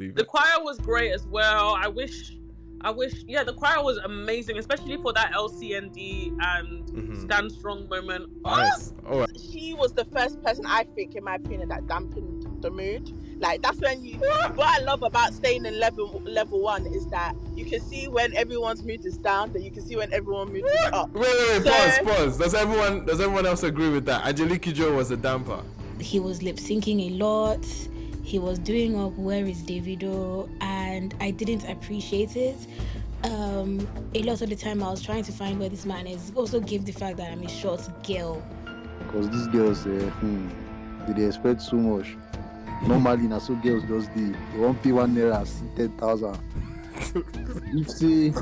leave The it. choir was great as well. I wish, yeah, the choir was amazing, especially for that LCND and Stand Strong moment. Nice. Oh, She was the first person, I think, in my opinion, that dampened the mood. Like, that's when you. What I love about staying in level one is that you can see when everyone's mood is down, then you can see when everyone's mood is up. Wait, pause. Does everyone else agree with that? Angelique Kidjo was a damper. He was lip syncing a lot. He was doing up "Where is Davido," and I didn't appreciate it. A lot of the time I was trying to find where this man is. Also, give the fact that I'm a short girl. Because these girls, they expect so much. Normally, na so girls just dey. They won't pay 1 naira, see 10,000. If say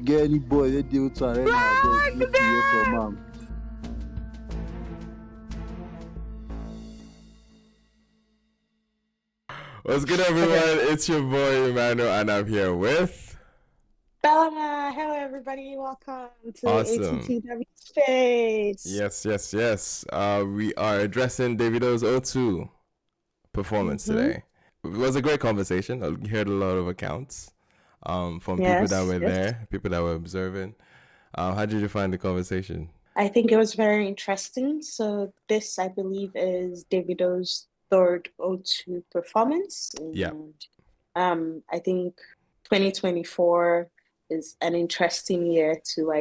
get any boy, they deal to arena, they make you hear from mom. What's good, everyone? It's your boy Emmanuel, and I'm here with Bellama. Hello, everybody. Welcome to Awesome. ATTW Space. Yes. We are addressing Davido's O2 performance today. It was a great conversation. I heard a lot of accounts from people that were there, people that were observing. How did you find the conversation? I think it was very interesting. So this, I believe, is Davido's third O2 performance. Yeah. And, I think 2024 is an interesting year to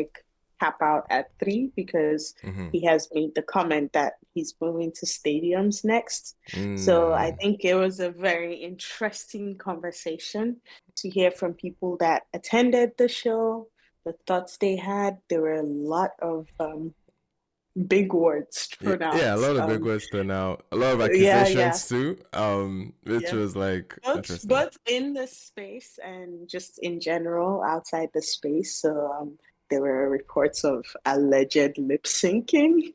cap out at 3 because he has made the comment that he's moving to stadiums next. So I think it was a very interesting conversation to hear from people that attended the show, the thoughts they had. There were a lot of big words thrown out. Yeah, a lot of big words thrown out. A lot of accusations too, which was interesting. Both in the space and just in general outside the space. So there were reports of alleged lip syncing.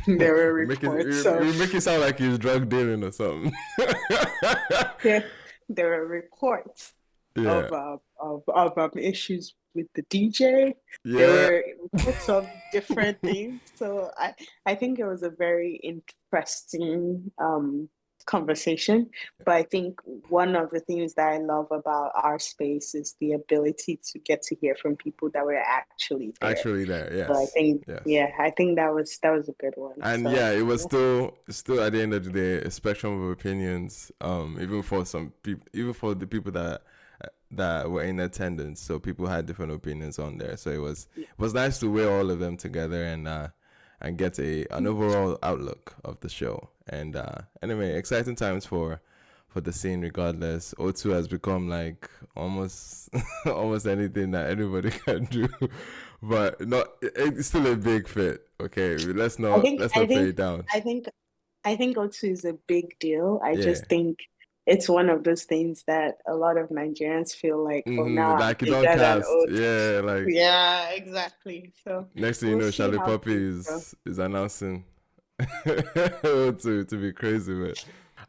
There were reports you make it sound like he's drug dealing or something. There were reports of issues with the DJ. There were reports of different things. So I think it was a very interesting conversation. But I think one of the things that I love about our space is the ability to get to hear from people that were actually there. Yes. So I think I think that was a good one. And it was still at the end of the day a spectrum of opinions, even for some people, even for the people that were in attendance. So people had different opinions on there. So it was nice to weigh all of them together and get an overall outlook of the show. And anyway, exciting times for the scene regardless. O2 has become like almost anything that anybody can do. But it's still a big fit. Okay, let's not play it down. I think O2 is a big deal. I just think it's one of those things that a lot of Nigerians feel like, now like you don't cast. Yeah, exactly. So next thing you know, Charlie Poppy is announcing to be crazy, man.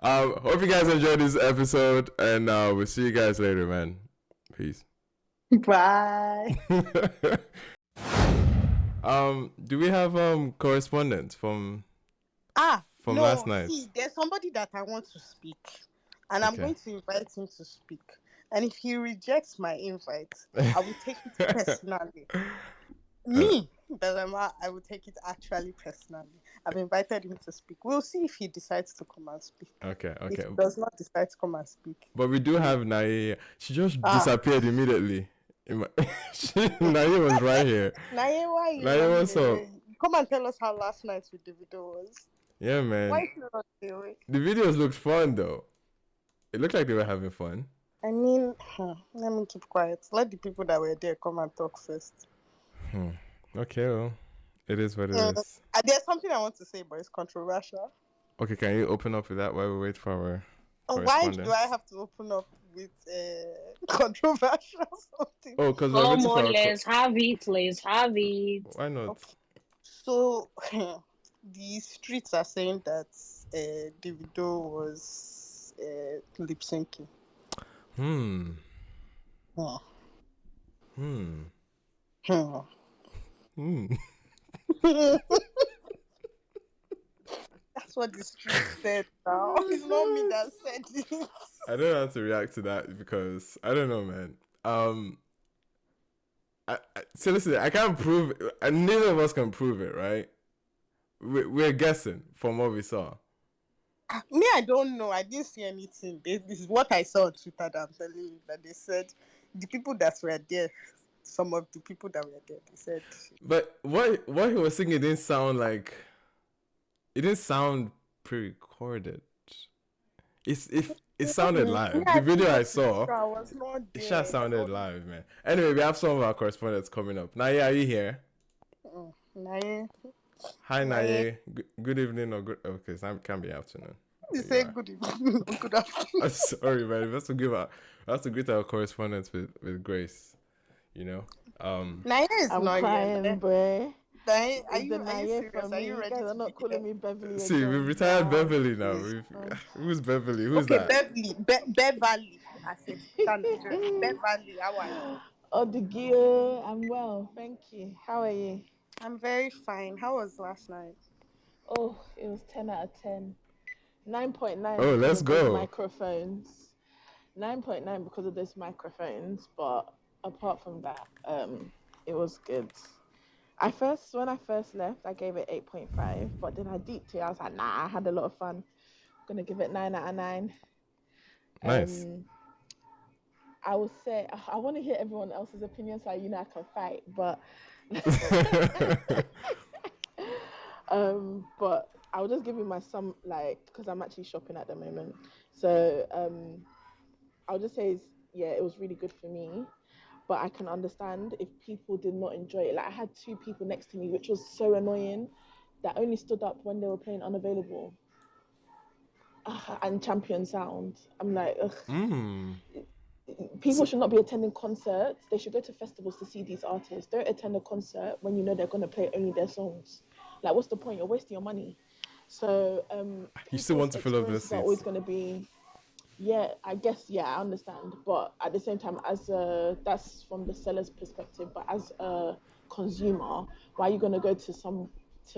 Hope you guys enjoyed this episode, and we'll see you guys later, man. Peace. Bye. Do we have correspondence from last night? See, there's somebody that I want to speak, and I'm going to invite him to speak. And if he rejects my invite, I will take it personally. Me, Belema, I will take it actually personally. I've invited him to speak. We'll see if he decides to come and speak. Okay. If he does not decide to come and speak. But we do have Naye. She just disappeared immediately. Naye was right here. Naye, why you? Naye, what's up? Come and tell us how last night with Davido was. Yeah, man. Why you not doing? The videos looked fun, though. It looked like they were having fun. I mean, let me keep quiet. Let the people that were there come and talk first. Okay, well, it is what it is. There's something I want to say, but it's controversial. Okay, can you open up with that while we wait for our why do I have to open up with controversial something? Oh, because we're waiting for let's have it. Why not? Okay. So, the streets are saying that Davido was lip syncing. That's what the street said now. It's not me that said it. I don't know how to react to that because I don't know, man. So listen, I can't prove it, and neither of us can prove it, right? We're guessing from what we saw. Me, I don't know. I didn't see anything. This is what I saw on Twitter that I'm telling you, that they said the people that were there, some of the people that were there, they said. But what he was singing didn't sound like. It didn't sound pre-recorded. It sounded live. Yeah, The video I saw, I was not it there. just sounded live, man. Anyway, we have some of our correspondents coming up. Naye, are you here? Naye. Hi, Naye. Good evening or good. Okay, it can't be afternoon. You say good evening, good afternoon. I'm sorry, man. We have to greet our correspondents with grace. You know. Naye is I'm not crying, here. boy. Naye, are Is you the Naye serious? from Are me? you You ready guys are to not be calling here? me Beverly See, again. we've retired Wow, Beverly now. please. Who's Beverly? Who's Okay, that? Beverly. I said Beverly. How are you? Odigio, I'm well, thank you. How are you? I'm very fine. How was last night? Oh, it was 10 out of 10. 9.9 Oh, because let's of those go. microphones. 9.9 because of those microphones, but apart from that, it was good. When I first left, I gave it 8.5, but then I deeped it. I was like, nah, I had a lot of fun. I'm gonna give it 9 out of 9. Nice. I will say I want to hear everyone else's opinion so I can fight, but but I'll just give you my because I'm actually shopping at the moment. So I'll just say it was really good for me, but I can understand if people did not enjoy it. Like I had 2 people next to me, which was so annoying, that only stood up when they were playing Unavailable and Champion Sound. I'm like, ugh. People should not be attending concerts. They should go to festivals to see these artists. Don't attend a concert when you know they're going to play only their songs. Like, what's the point? You're wasting your money. So You still want to fill up those experiences are always seats? going to be, I guess, I understand. But at the same time, that's from the seller's perspective. But as a consumer, why are you going to go to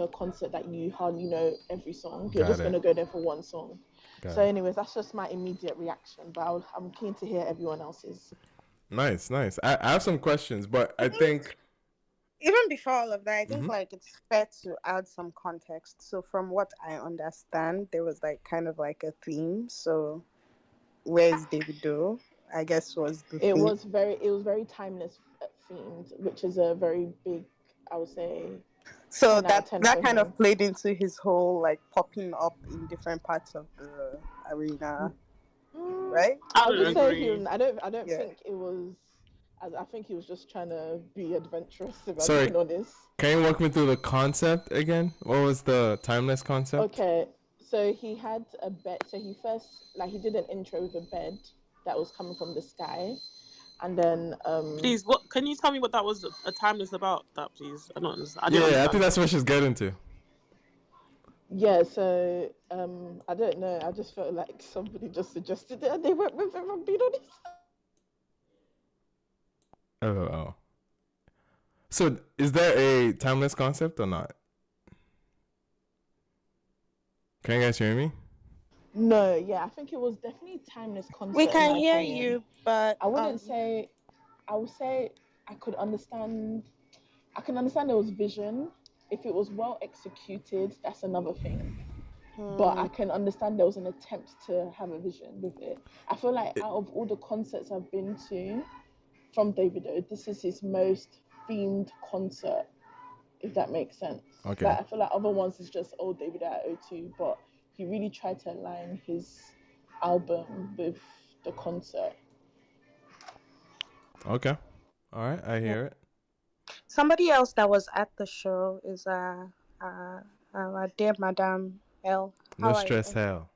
a concert that you hardly know every song? You're just going to go there for one song. Anyways, that's just my immediate reaction. But I'm keen to hear everyone else's. Nice. I have some questions, but I think even before all of that, I think it's fair to add some context. So from what I understand, there was kind of a theme. So where's Davido? I guess was the theme. It was very timeless themed, which is a very big, I would say. So that kind of played into his whole popping up in different parts of the arena, right? I would say I don't think it was. I think he was just trying to be adventurous. If I'm being honest. Can you walk me through the concept again? What was the timeless concept? Okay, so he had a bed. So he first he did an intro with a bed that was coming from the sky. And then please, what can you tell me what that was a timeless about that, please? I don't understand. I think that's what she's getting to. Yeah, so I don't know. I just felt like somebody just suggested it and they went with it, from being honest. Oh. So is there a timeless concept or not? Can you guys hear me? No, I think it was definitely timeless concept. We can hear you, but I wouldn't say. I would say I could understand. I can understand there was vision. If it was well executed, that's another thing. But I can understand there was an attempt to have a vision with it. I feel like out of all the concerts I've been to from Davido, this is his most themed concert, if that makes sense. Okay. I feel like other ones is just Davido at O2, but he really tried to align his album with the concert. Okay. All right, I hear it. Somebody else that was at the show is our dear Madame L. No stress, hell.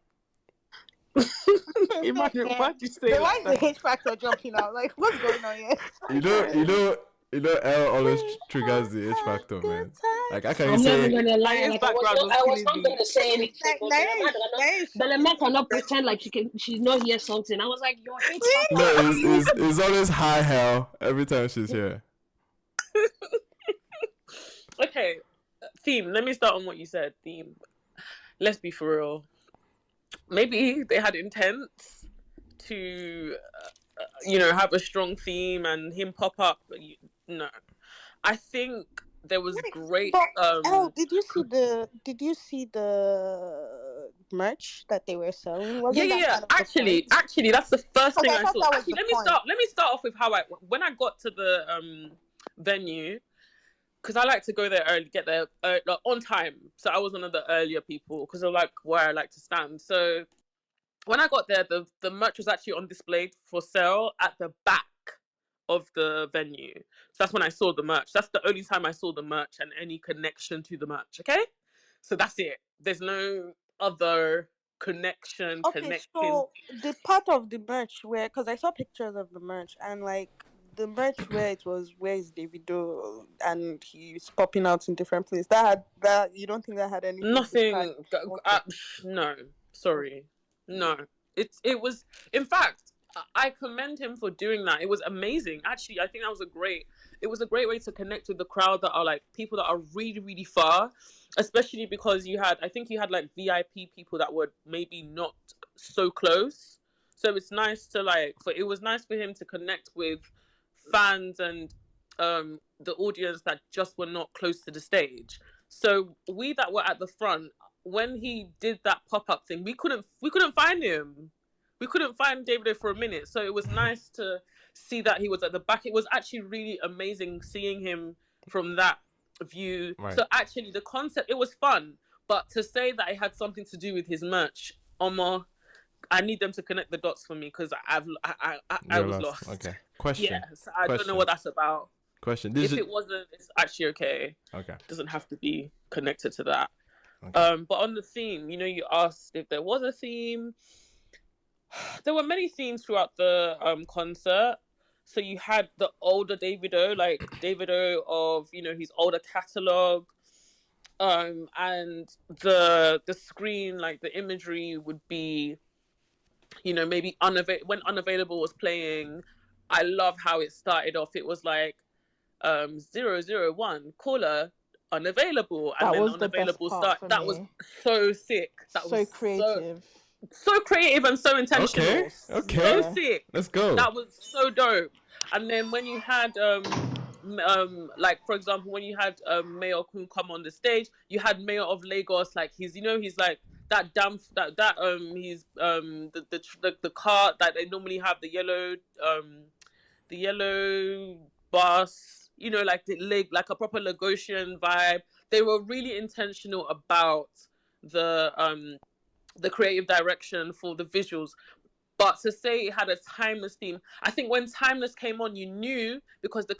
Imagine, why'd you say why is the H factor jumping out? Like, what's going on here? You know, L always triggers the H factor, man. Like, I can I'm say. not even gonna lie. His background I was not gonna say anything. Belema cannot pretend like she's not hear something. I was like, your H factor. No, it's always high hell every time she's here. Okay, theme. Let me start on what you said. Theme. Let's be for real. Maybe they had intents to have a strong theme and him pop up. No, I think there was great. But did you see the merch that they were selling? Wasn't that kind of Actually, that's the first thing I saw. Actually, let me start off with how when I got to the venue, because I like to go there early, get there on time. So I was one of the earlier people because of like where I like to stand. So when I got there, the merch was actually on display for sale at the back of the venue. So that's when I saw the merch. That's the only time I saw the merch and any connection to the merch. Okay, so that's it. There's no other connection. Okay, so the part of the merch where, because I saw pictures of the merch and like the merch where it was where is Davido and he's popping out in different places. That you don't think that had anything? Nothing. No, sorry, no. It was. In fact, I commend him for doing that. It was amazing. Actually, I think that was a great way to connect with the crowd that are like people that are really, really far, especially because I think you had like VIP people that were maybe not so close. So it's nice to it was nice for him to connect with fans and the audience that just were not close to the stage. So we that were at the front, when he did that pop-up thing, we couldn't find him. We couldn't find Davido for a minute. So it was nice to see that he was at the back. It was actually really amazing seeing him from that view. Right. So actually the concept, it was fun. But to say that it had something to do with his merch, Omar, I need them to connect the dots for me because I was lost. Okay. Question. Yes, I don't know what that's about. Question. If it wasn't, it's actually okay. Okay. It doesn't have to be connected to that. Okay. But on the theme, you asked if there was a theme. There were many themes throughout the concert. So you had the older Davido, like Davido of his older catalog, and the screen, like the imagery would be, maybe when Unavailable was playing. I love how it started off. It was like 001 caller unavailable, and then Unavailable start. That was so sick. That was so creative. So creative and so intentional. Okay. So sick. Let's go. That was so dope. And then when you had like for example, when you had Mayor Kun come on the stage, you had Mayor of Lagos, like he's like that damn he's the car that they normally have, the yellow bus, like like a proper Lagosian vibe. They were really intentional about the creative direction for the visuals. But to say it had a timeless theme, I think when Timeless came on, you knew because the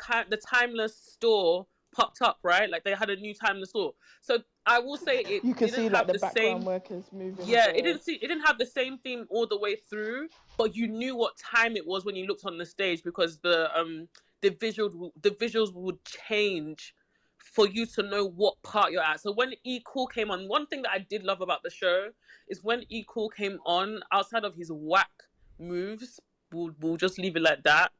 Timeless store popped up, right? Like they had a new Timeless store. So I will say you can see like the background workers moving. Yeah, it didn't have the same theme all the way through, but you knew what time it was when you looked on the stage because the visuals would change for you to know what part you're at. So when E-Cool came on, one thing that I did love about the show is when E-Cool came on, outside of his whack moves, we'll just leave it like that.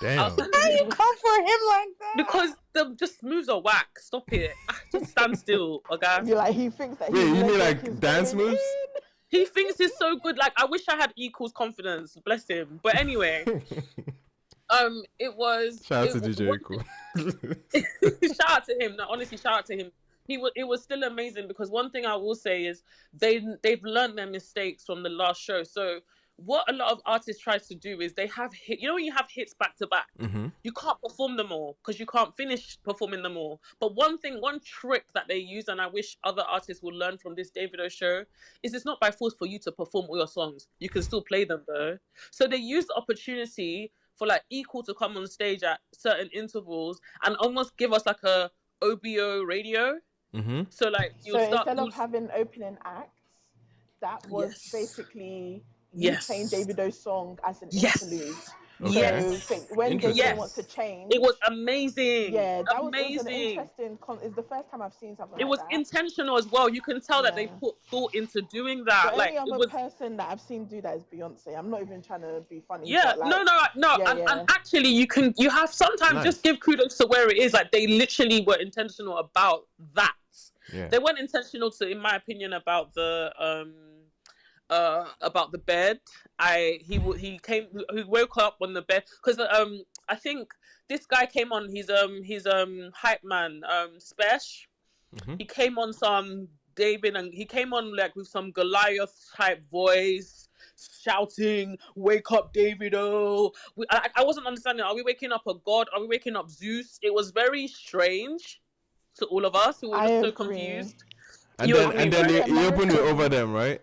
Damn. How you come for him like that? Because the just moves are whack. Stop it. Just stand still, okay? You're like, he thinks that. Wait, you mean like dance moves? He thinks he's so good. Like, I wish I had E-Cool's confidence. Bless him. But anyway, it was. Shout out to DJ E-Cool. Shout out to him. No, honestly, shout out to him. It was still amazing because one thing I will say is they've learned their mistakes from the last show. So what a lot of artists try to do is they have hit. When you have hits back to back, you can't perform them all because you can't finish performing them all. But one trick that they use, and I wish other artists will learn from this Davido show, is it's not by force for you to perform all your songs. You can still play them though. So they use the opportunity for like E-Cool to come on stage at certain intervals and almost give us like a OBO radio. So like instead of having opening acts, that was basically playing Davido's song as an interlude. Yes. So when Davido wants to change, it was amazing. Yeah, that was an interesting. It's the first time I've seen something. It was intentional as well. You can tell that they put thought into doing that. The only other person that I've seen do that is Beyonce. I'm not even trying to be funny. Yeah, no. And actually, you have sometimes just give kudos to where it is. Like they literally were intentional about that. Yeah. They weren't intentional in my opinion, about the about the bed. He woke up on the bed because I think this guy came on his hype man Spesh. He came on some David and he came on like with some Goliath type voice shouting, "Wake up, Davido!" I wasn't understanding. Are we waking up a god? Are we waking up Zeus? It was very strange to all of us who were just so confused. And then he opened it over them, right?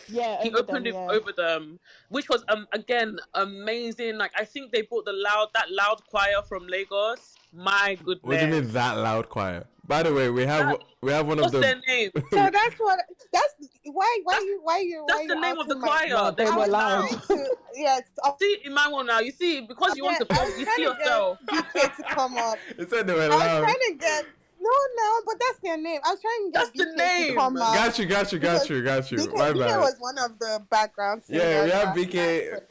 Yeah, he opened it over them, which was again amazing. Like I think they brought that loud choir from Lagos. My goodness. What do you mean that loud choir? By the way, we have one of them. What's their name? So that's why you that's the name of the choir. No, they were loud. Yeah, see in my one now. You see because you want to you see yourself. BK to come up. It said they were I loud. was trying to get. No, but that's their name. I was trying to get that's the name. to come up. Got you. BK, My bad. BK was one of the background singers. Yeah, we have BK.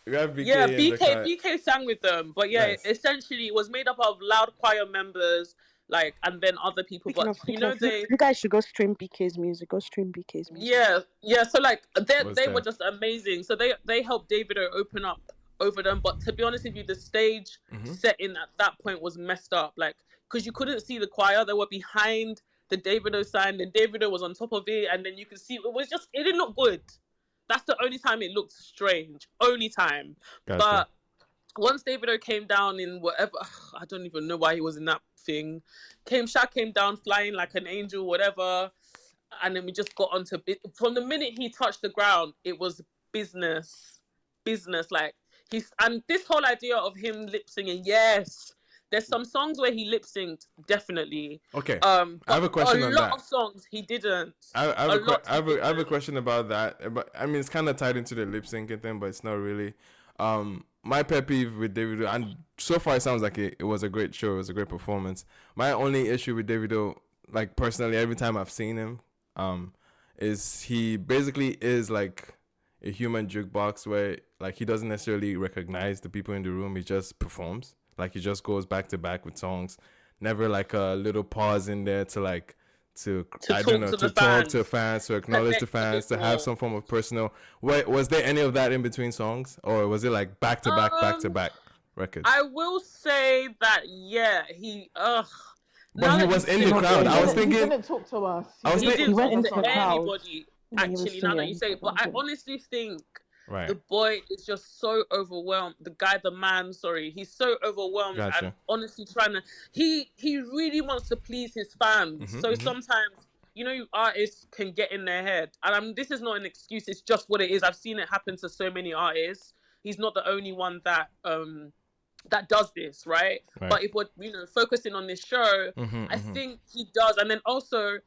We have BK. Yeah, BK sang with them, but yeah, essentially it was made up of loud choir members, like, and then other people. But you guys should go stream BK's music. Go stream BK's music. Yeah. So like they were just amazing. So they helped Davido open up over them. But to be honest with you, the stage setting at that point was messed up. Like, because you couldn't see the choir, they were behind the Davido sign, and Davido was on top of it, and then you could see it didn't look good. That's the only time it looked strange. Only time. Gotcha. But once Davido came down in whatever, I don't even know why he was in that thing. Shaq came down flying like an angel, whatever. And then we just got onto from the minute he touched the ground, it was business. Like and this whole idea of him lip singing, yes. There's some songs where he lip synced, definitely. Okay. I have a question on that. A lot of songs he didn't. I have a question about that. But I mean, it's kind of tied into the lip syncing thing, but it's not really. My pet peeve with Davido, and so far it sounds like it was a great show. It was a great performance. My only issue with Davido, like personally, every time I've seen him, is he basically is like a human jukebox where like he doesn't necessarily recognize the people in the room. He just performs. Like he just goes back to back with songs, never like a little pause in there to talk to fans, to acknowledge the fans, to have some form of personal. Was there any of that in between songs, or was it like back to back records? I will say that he But he was in the crowd. I was thinking. He didn't talk to us. He didn't talk to anybody. Actually, now that you say it, but I honestly think. Right. The boy is just so overwhelmed. He's so overwhelmed and honestly he really wants to please his fans. So sometimes, artists can get in their head. And this is not an excuse, it's just what it is. I've seen it happen to so many artists. He's not the only one that does this, right? But if we're focusing on this show, I think he does. And then also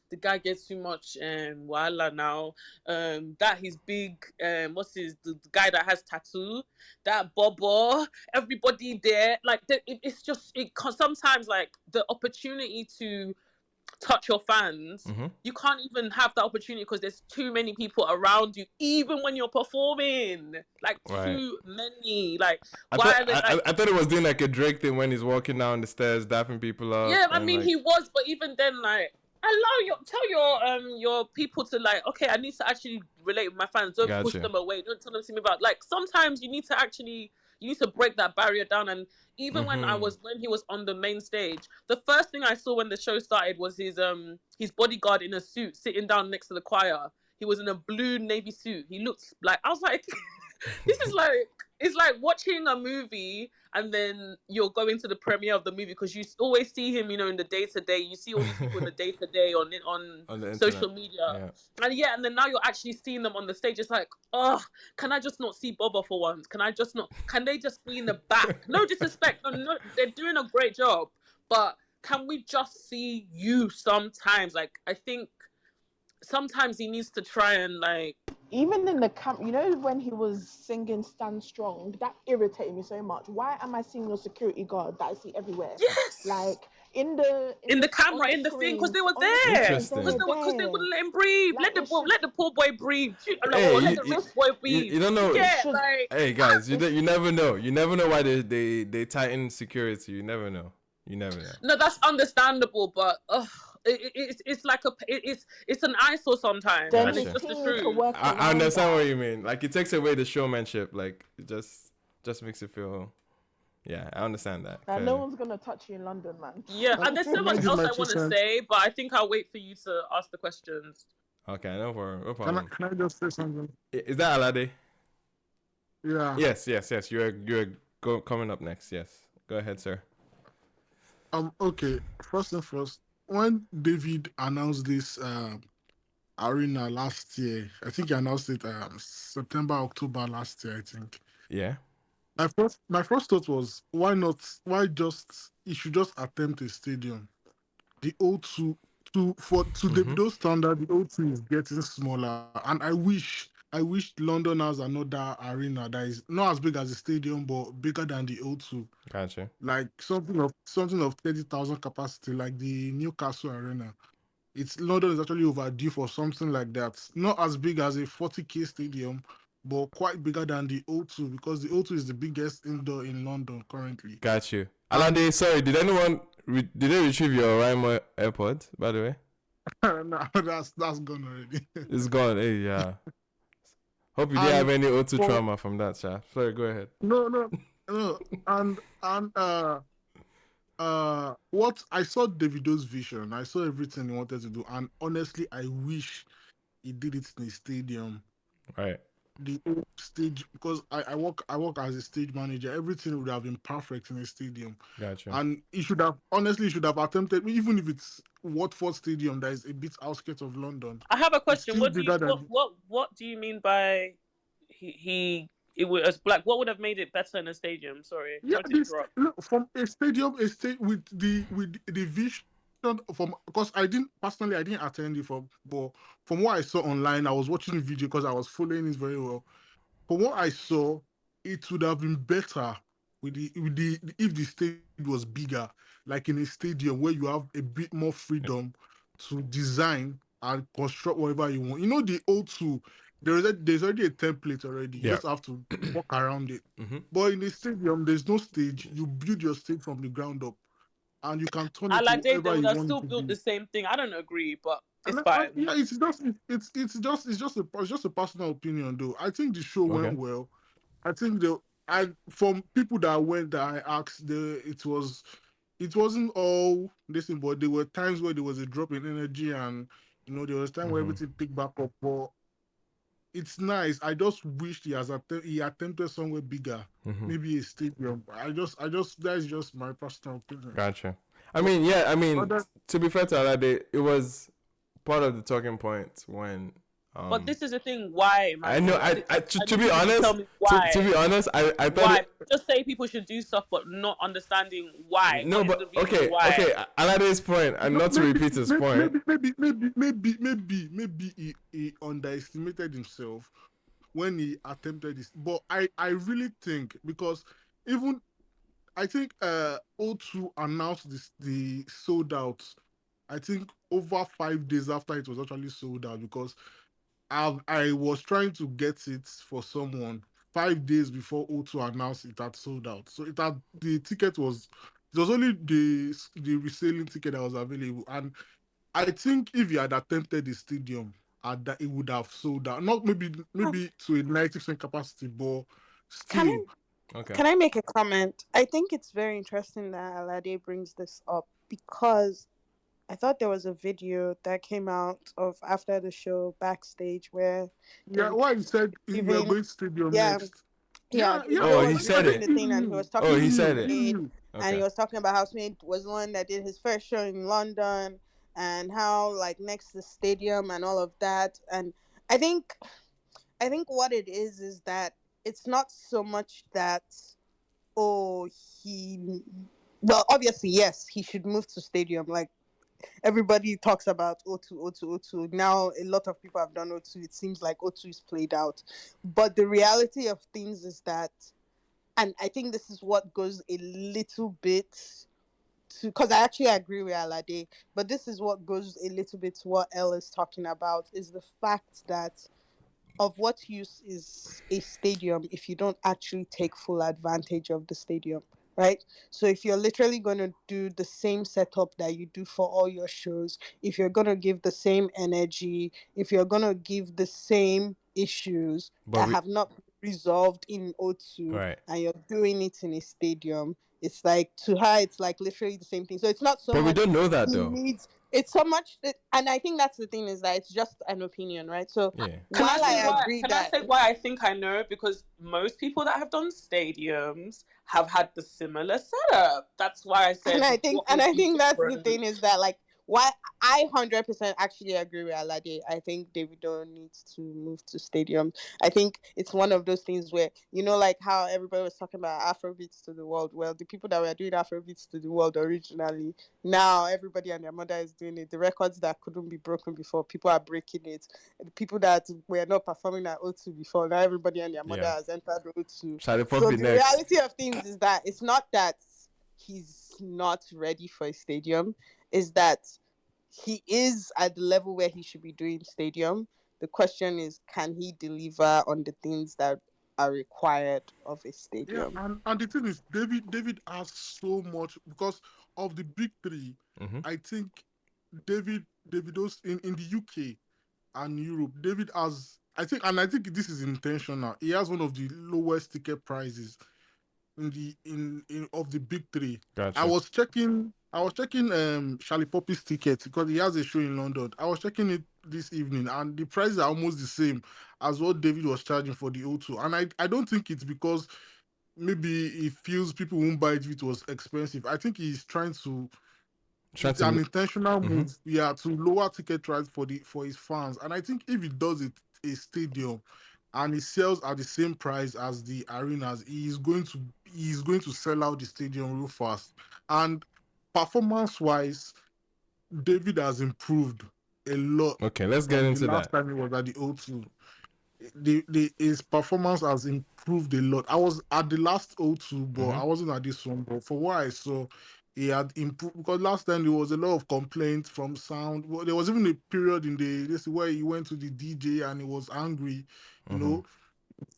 the guy gets too much wala now. That he's big. The guy that has tattoo? That Bobo. Everybody there. Like it's just sometimes like the opportunity to touch your fans. You can't even have that opportunity because there's too many people around you. Even when you're performing, like too many. Like I thought it was doing like a Drake thing when he's walking down the stairs, dapping people up. Yeah, I mean he was, but even then, like. Tell your people to like, okay, I need to actually relate with my fans. Don't push them away. Don't tell them to me about like sometimes you need to break that barrier down. And even when he was on the main stage, the first thing I saw when the show started was his bodyguard in a suit sitting down next to the choir. He was in a blue navy suit. He looked like I was like this is like it's like watching a movie and then you're going to the premiere of the movie because you always see him, in the day-to-day. You see all these people in the day-to-day on social media. Yeah. And then now you're actually seeing them on the stage. It's like, can I just not see Boba for once? Can they just be in the back? No disrespect. No, they're doing a great job. But can we just see you sometimes? Like, I think sometimes he needs to try and like... Even in the camp, when he was singing Stand Strong, that irritated me so much. Why am I seeing your security guard that I see everywhere? Yes! Like, in the camera, in the thing, because they were there. Because they wouldn't let him breathe. Like, let the poor boy breathe. Let the rich boy breathe. You don't know. Yeah, hey, guys, you never know. You never know why they tighten security. You never know. No, that's understandable, but... it's like it's an eyesore sometimes, Then and his it's just the team need to truth. work I around understand that. what you mean. Like it takes away the showmanship. Like it just makes it feel. Yeah, I understand that. Now, no one's gonna touch you in London, man. Yeah, and there's so Can I much give else my I two want to cents? say, but I think I'll wait for you to ask the questions. Okay, no problem. No Can I problem. can I just say something? Is that Alade? Yeah. Yes. You're coming up next. Yes. Go ahead, sir. Okay. First and first, when David announced this arena last year, I think he announced it September, October last year, I think. Yeah. My first thought was, why not? Why just he should just attempt a stadium. The O2 to Davido's standard, the O2 is getting smaller, and I wish London has another arena that is not as big as the stadium, but bigger than the O2, Gotcha. like something of 30,000 capacity, like the Newcastle Arena. It's London is actually overdue for something like that. Not as big as a 40K stadium, but quite bigger than the O2 because the O2 is the biggest indoor in London currently. Got you. And Alade, sorry. Did anyone did they retrieve your Rhyme AirPod? By the way, no, that's gone already. it's gone. Hey, yeah. Hope you didn't have And any O2 for trauma from that, Sha. Sorry. Go ahead. no, and what I saw Davido's vision, I saw everything he wanted to do, and honestly, I wish he did it in a stadium. Right. The old stage, because I work as a stage manager, everything would have been perfect in a stadium. Gotcha. And he should have attempted, even if it's Watford Stadium that is a bit outskirts of London. I have a It's question. still bigger than What do you mean by he it was black? What would have made it better in a stadium? Sorry, yeah, to this interrupt. look, from a stadium, a state with the vision from, because I didn't attend it, but from what I saw online, I was watching the video because I was following it very well. From what I saw, it would have been better with the if the stage was bigger, like in a stadium where you have a bit more freedom to design and construct whatever you want. You know, the O2, there's already a template already. You Yeah. just have to walk around it. Mm-hmm. But in a stadium, there's no stage. You build your stage from the ground up, and you can turn it to Alade, they whatever would you have want it still to built the be. same thing. I don't agree, but it's And fine. yeah, it's just a personal opinion though. I think the show went Okay. well. I think from people that went that I asked, it wasn't all this thing, but there were times where there was a drop in energy, and there was time where Mm-hmm. everything picked back up. But it's nice. I just wish he attempted somewhere bigger, Mm-hmm. maybe a stadium. That's just my personal opinion. Gotcha. I But mean, yeah. I mean, other, to be fair to Alade, it was part of the talking point when But this is the thing. Why, I know. Emmanuel? I To need be you to tell honest, me to why. be honest, I thought Why? it. Just say people should do stuff, but not understanding why. No, What is the but reason okay. why? Alade's point, and no, not to maybe, repeat his maybe, point. maybe he underestimated himself when he attempted this. But I really think, because even I think O2 announced the sold out, I think over 5 days after it was actually sold out, because I was trying to get it for someone 5 days before O2 announced it had sold out. So it was only the reselling ticket that was available. And I think if he had attempted the stadium, that it would have sold out. Not maybe to a 90% capacity, but Can still. I Okay. can I make a comment? I think it's very interesting that Alade brings this up because I thought there was a video that came out of after the show backstage where they Yeah, were why he said we are giving, going stadium yeah, next. yeah, Yeah, Oh, Davido he was said giving it. the he thing and he knew. was Oh, talking he to said He it. Smith, knew. and he Okay. was talking about how Smith was the one that did his first show in London and how like next to the stadium and all of that. And I think I think what it is that it's not so much that, oh, he, well, obviously yes, he should move to stadium. Like everybody talks about O2, O2, O2. Now a lot of people have done O2. It seems like O2 is played out. But the reality of things is that, and I think this is what goes a little bit to, because I actually agree with Alade, but this is what goes a little bit to what Elle is talking about, is the fact that of what use is a stadium if you don't actually take full advantage of the stadium. right? So if you're literally going to do the same setup that you do for all your shows, if you're going to give the same energy, if you're going to give the same issues But that we have not been resolved in O2, right. and you're doing it in a stadium, it's like, to her, it's like literally the same thing. So it's not so But we much don't know that he though. needs, it's so much, and I think that's the thing, is that it's just an opinion, right? So Yeah. Can I while say I why? agree Can I that, say why I think I know? Because most people that have done stadiums have had the similar setup. That's why I and said I think what would be that's the different. thing, is that like, why I 100% actually agree with Alade. I think Davido needs to move to stadium. I think it's one of those things where, like how everybody was talking about Afrobeats to the world. Well, the people that were doing Afrobeats to the world originally, now everybody and their mother is doing it. The records that couldn't be broken before, people are breaking it. The people that were not performing at O2 before, now everybody and their mother Yeah. has entered O2. Shall the pop So be the next? reality of things is that it's not that he's not ready for a stadium, is that he is at the level where he should be doing stadium. The question is, can he deliver on the things that are required of a Yeah, stadium? and the thing is, David has so much because of the big three. Mm-hmm. I think Davido's in the UK and Europe. David has, I think this is intentional. He has one of the lowest ticket prices in of the big three. I Gotcha. was checking Charlie Poppy's ticket because he has a show in London. I was checking it this evening and the prices are almost the same as what David was charging for the O2. And I don't think it's because maybe he feels people won't buy it if it was expensive. I think he's trying to, Trying it's to. an intentional Mm-hmm. move, yeah, to lower ticket price for his fans. And I think if he does it a stadium and he sells at the same price as the arenas, he's going to sell out the stadium real fast. And performance wise, David has improved a lot Okay, let's get from the into last that. time he was at the O2. His performance has improved a lot. I was at the last O2, but Mm-hmm. I wasn't at this one. But for what I saw, he had improved because last time there was a lot of complaints from sound. Well, there was even a period in this where he went to the DJ and he was angry. You Mm-hmm.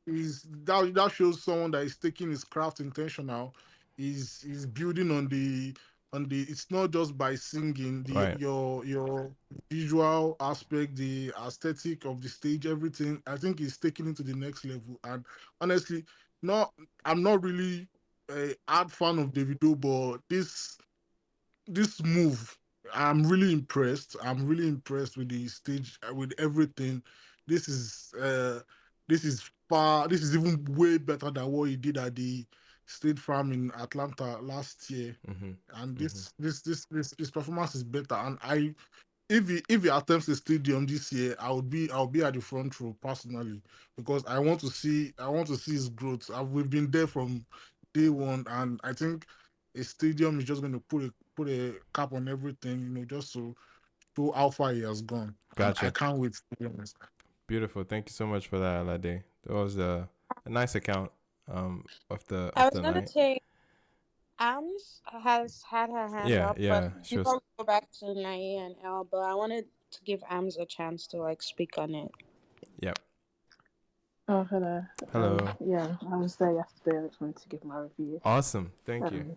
know, that shows someone that is taking his craft intentional. He's building on the. It's not just by singing. The Right. your visual aspect, the aesthetic of the stage, everything. I think he's taking it to the next level. And honestly, not I'm not really a hard fan of Davido, but this move, I'm really impressed with the stage, with everything. This is this is even way better than what he did at the State Farm in Atlanta last year. Mm-hmm. And Mm-hmm. this performance is better. And if he attempts the stadium this year, I'll be at the front row personally because I want to see his growth. We've been there from day one, and I think a stadium is just going to put a cap on everything, just to show how far he has gone. And I Gotcha. can't wait, to be honest. Beautiful. Thank you so much for that, Alade. That was a nice account I of was the gonna night. say Ams has had her hand Yeah, up, but yeah. She was. before we go back to Nai and El, but I wanted to give Ams a chance to like speak on it. Yep. Oh, hello. Hello. Yeah, I was there yesterday. I just wanted to give my review. Awesome. Thank you.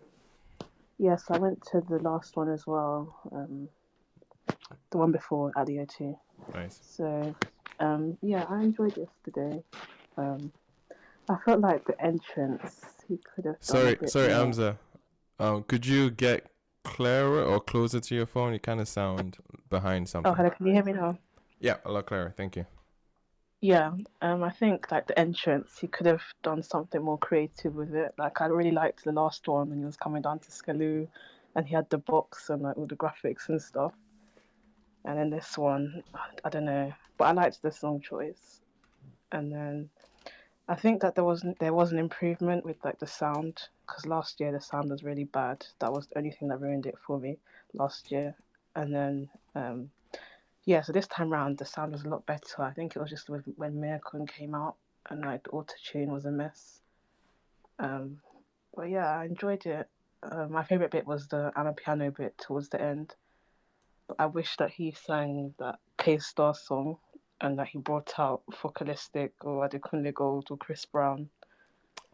Yes, I went to the last one as well. The one before at the O2. Nice. So, yeah, I enjoyed yesterday. I felt like the entrance he could have done a bit Sorry, more. Amza. Could you get clearer or closer to your phone? You kind of sound behind Oh, something. hello, can you hear me now? Yeah, a lot clearer. Thank you. Yeah, I think like the entrance, he could have done something more creative with it. Like I really liked the last one when he was coming down to Skaloo, and he had the box and like all the graphics and stuff. And then this one, I don't know, but I liked the song choice. And then I think that there was an improvement with like the sound because last year the sound was really bad. That was the only thing that ruined it for me last year. And then yeah, so this time round the sound was a lot better. I think it was just when Mirkun came out and like the auto tune was a mess. But yeah, I enjoyed it. My favorite bit was the piano bit towards the end. But I wish that he sang that K-Star song and that he brought out Focalistic or Adekunle Gold or Chris Brown.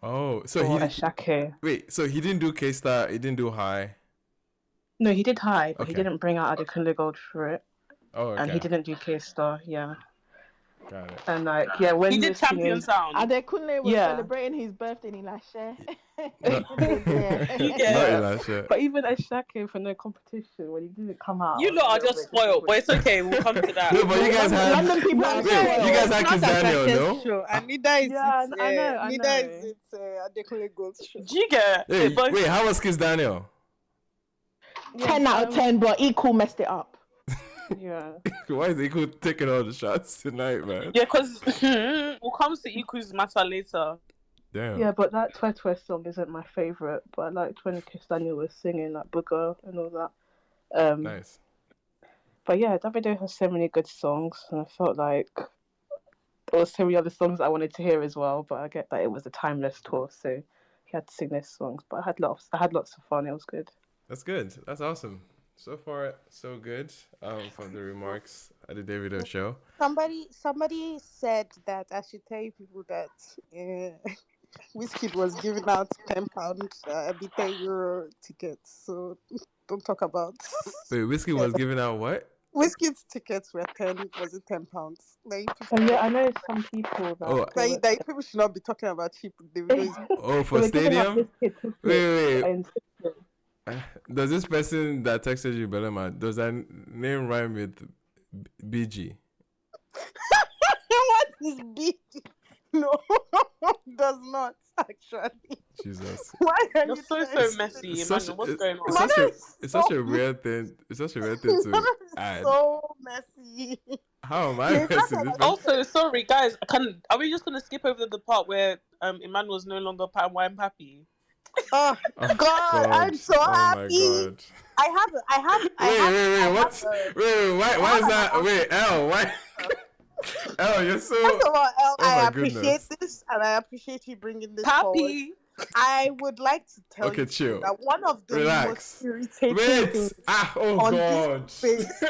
Oh, so or he Ashake. wait. So he didn't do K-Star. He didn't do High. No, he did High, but he Okay. didn't bring out Adekunle Gold for it. Oh, okay. And he didn't do K-Star. Yeah. Got it. And like, yeah, when He we did were Champion singing, Sound. Adekunle was Yeah. celebrating his birthday in Ilashe. No. Not Elisha. But even Ashake for no competition when he didn't come out. You lot are just spoiled, but it's okay. We'll come to that. No, but you guys had. London people are Wait, spoiled. you guys had It's Kiss not Daniel, Ashake no? show, and neither is Yeah, it. I know. Neither is it Adekunle Gold show. Do you get Hey, it? But wait, how was Kiss Daniel? 10 out of 10, but Equal messed it up. Yeah. Why is Equal taking all the shots tonight, man? yeah, because we'll come to Iku's matter later. Damn. Yeah, but that Twe song isn't my favourite. But I liked when Kiss Daniel was singing like Booger and all that. Nice. But yeah, Davido has so many good songs, and I felt like there were so many other songs I wanted to hear as well. But I get that it was a timeless tour, so he had to sing those songs. But I had lots of fun. It was good. That's good. That's awesome. So far, so good. From the remarks at the Davido show. Somebody said that I should tell you people that Wizkid was giving out £10, every €10 tickets. So don't talk about. Wait, Whiskey was giving out what? Wizkid's tickets were £10. Like, And yeah, I know some people that. like people should not be talking about cheap Davido. Oh, for stadium? Wait. Does this person that texted you, Belema, does that name rhyme with BG? What is BG? No, does not actually. Jesus. Why are You're you so messy, Emmanuel. What's going on? It's such a weird thing. It's such a weird thing to add. So messy. How am I messy? Also, sorry guys, are we just gonna skip over the part where Emmanuel's no longer Pam Wine Pappy? Oh, God, I'm so happy. My God. I have. Why is that? Wait, L, why? L, you're so. First of all, L, I goodness. appreciate this, and I appreciate you bringing this Pappy. forward. I would like to tell you chill. that one of the most irritating things oh on God. this space,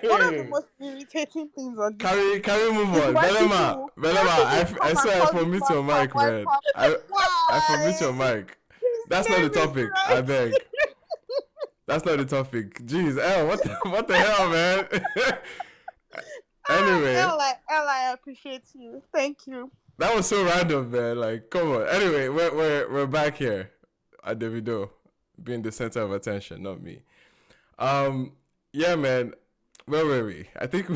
one of the most irritating things on this Can we move on? Belema, I swear I forbid your mic, man. I forbid your mic. That's not the topic. I beg. That's not the topic. Jeez, L, what the hell, man? Anyway. L, I appreciate you. Thank you. That was so random, man. Like, come on. Anyway, we're back here at Davido, being the center of attention, not me. Yeah, man. Where were we? I think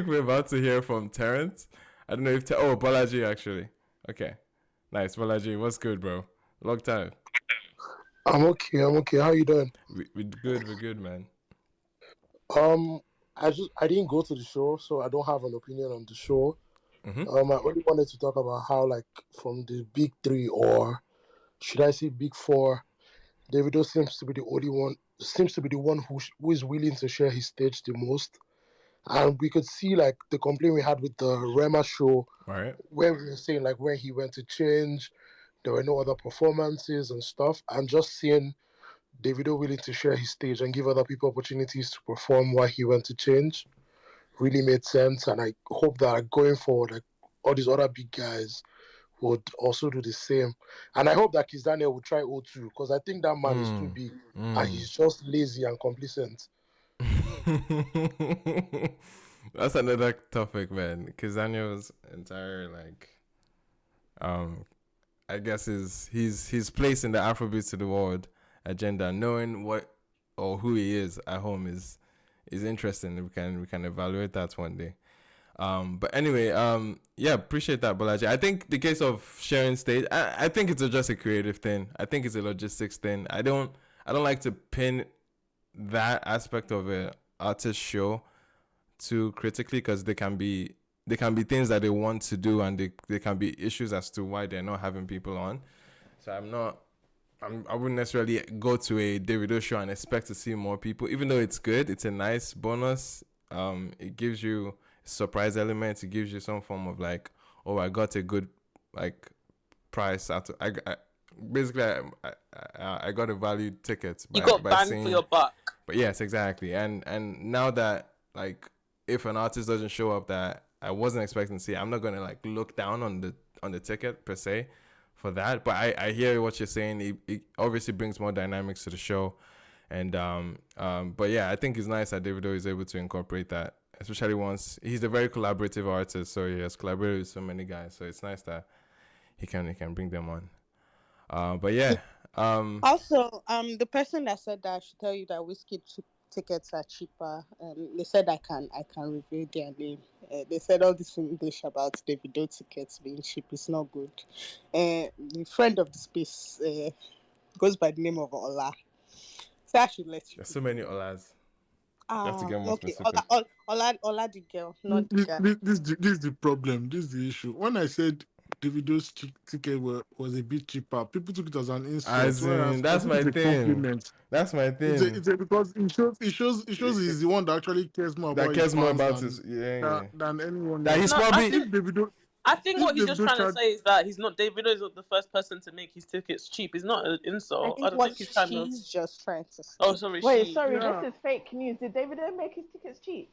we're about to hear from Terrence. I don't know if Balaji actually. Okay, nice. Balaji, what's good, bro? Long time. I'm okay. How you doing? We're good, man. I didn't go to the show, so I don't have an opinion on the show. Mm-hmm. I only wanted to talk about how, like, from the big three, or should I say big four, Davido seems to be the one who is willing to share his stage the most. And we could see, like, the complaint we had with the Rema show, right, where we were saying, like, when he went to change, there were no other performances and stuff, and just seeing Davido willing to share his stage and give other people opportunities to perform while he went to change really made sense. And I hope that going forward, like, all these other big guys would also do the same. And I hope that Kiss Daniel will try O2, because I think that man is too big and he's just lazy and complacent. That's another topic, man. Kiss Daniel's entire, like, I guess his place in the Afrobeats to the world agenda, knowing what or who he is at home is interesting. We can evaluate that one day. But anyway, yeah, appreciate that, Balaji. I think the case of sharing stage, I think it's just a creative thing. I think it's a logistics thing. I don't like to pin that aspect of an artist show too critically, because they can be things that they want to do, and they can be issues as to why they're not having people on. So I wouldn't necessarily go to a Davido show and expect to see more people, even though it's good. It's a nice bonus. It gives you surprise elements. It gives you some form of, like, oh, I got a good, like, price out of, I got a valued ticket. You got bang for your buck. But yes, exactly. And now that, like, if an artist doesn't show up that I wasn't expecting to see, I'm not gonna, like, look down on on the ticket per se for that. But I hear what you're saying. It obviously brings more dynamics to the show. And but yeah, I think it's nice that Davido is able to incorporate that, especially once he's a very collaborative artist, so he has collaborated with so many guys. So it's nice that he can bring them on. But yeah. Also, the person that said that, I should tell you that whiskey tickets are cheaper. They said I can reveal their name. They said all this in English about Davido tickets being cheap is not good. The friend of the space goes by the name of Ola. So I should let you. There's so many Olas. You have to get more Okay. specific. Ola the girl, not the guy. This is the problem. This is the issue. When I said Davido's ticket was a bit cheaper, people took it as an insult. As in, that's my it's a thing. compliment. That's my thing. It's a because it shows he's the one that actually cares more about his fans than anyone that else. he's probably Davido, I think what he's just trying to Davido say is that Davido is not the first person to make his tickets cheap. It's not an insult. I don't think he's trying to. She's just trying to say. Oh, sorry. Wait, she. sorry, Yeah. this is fake news. Did Davido make his tickets cheap?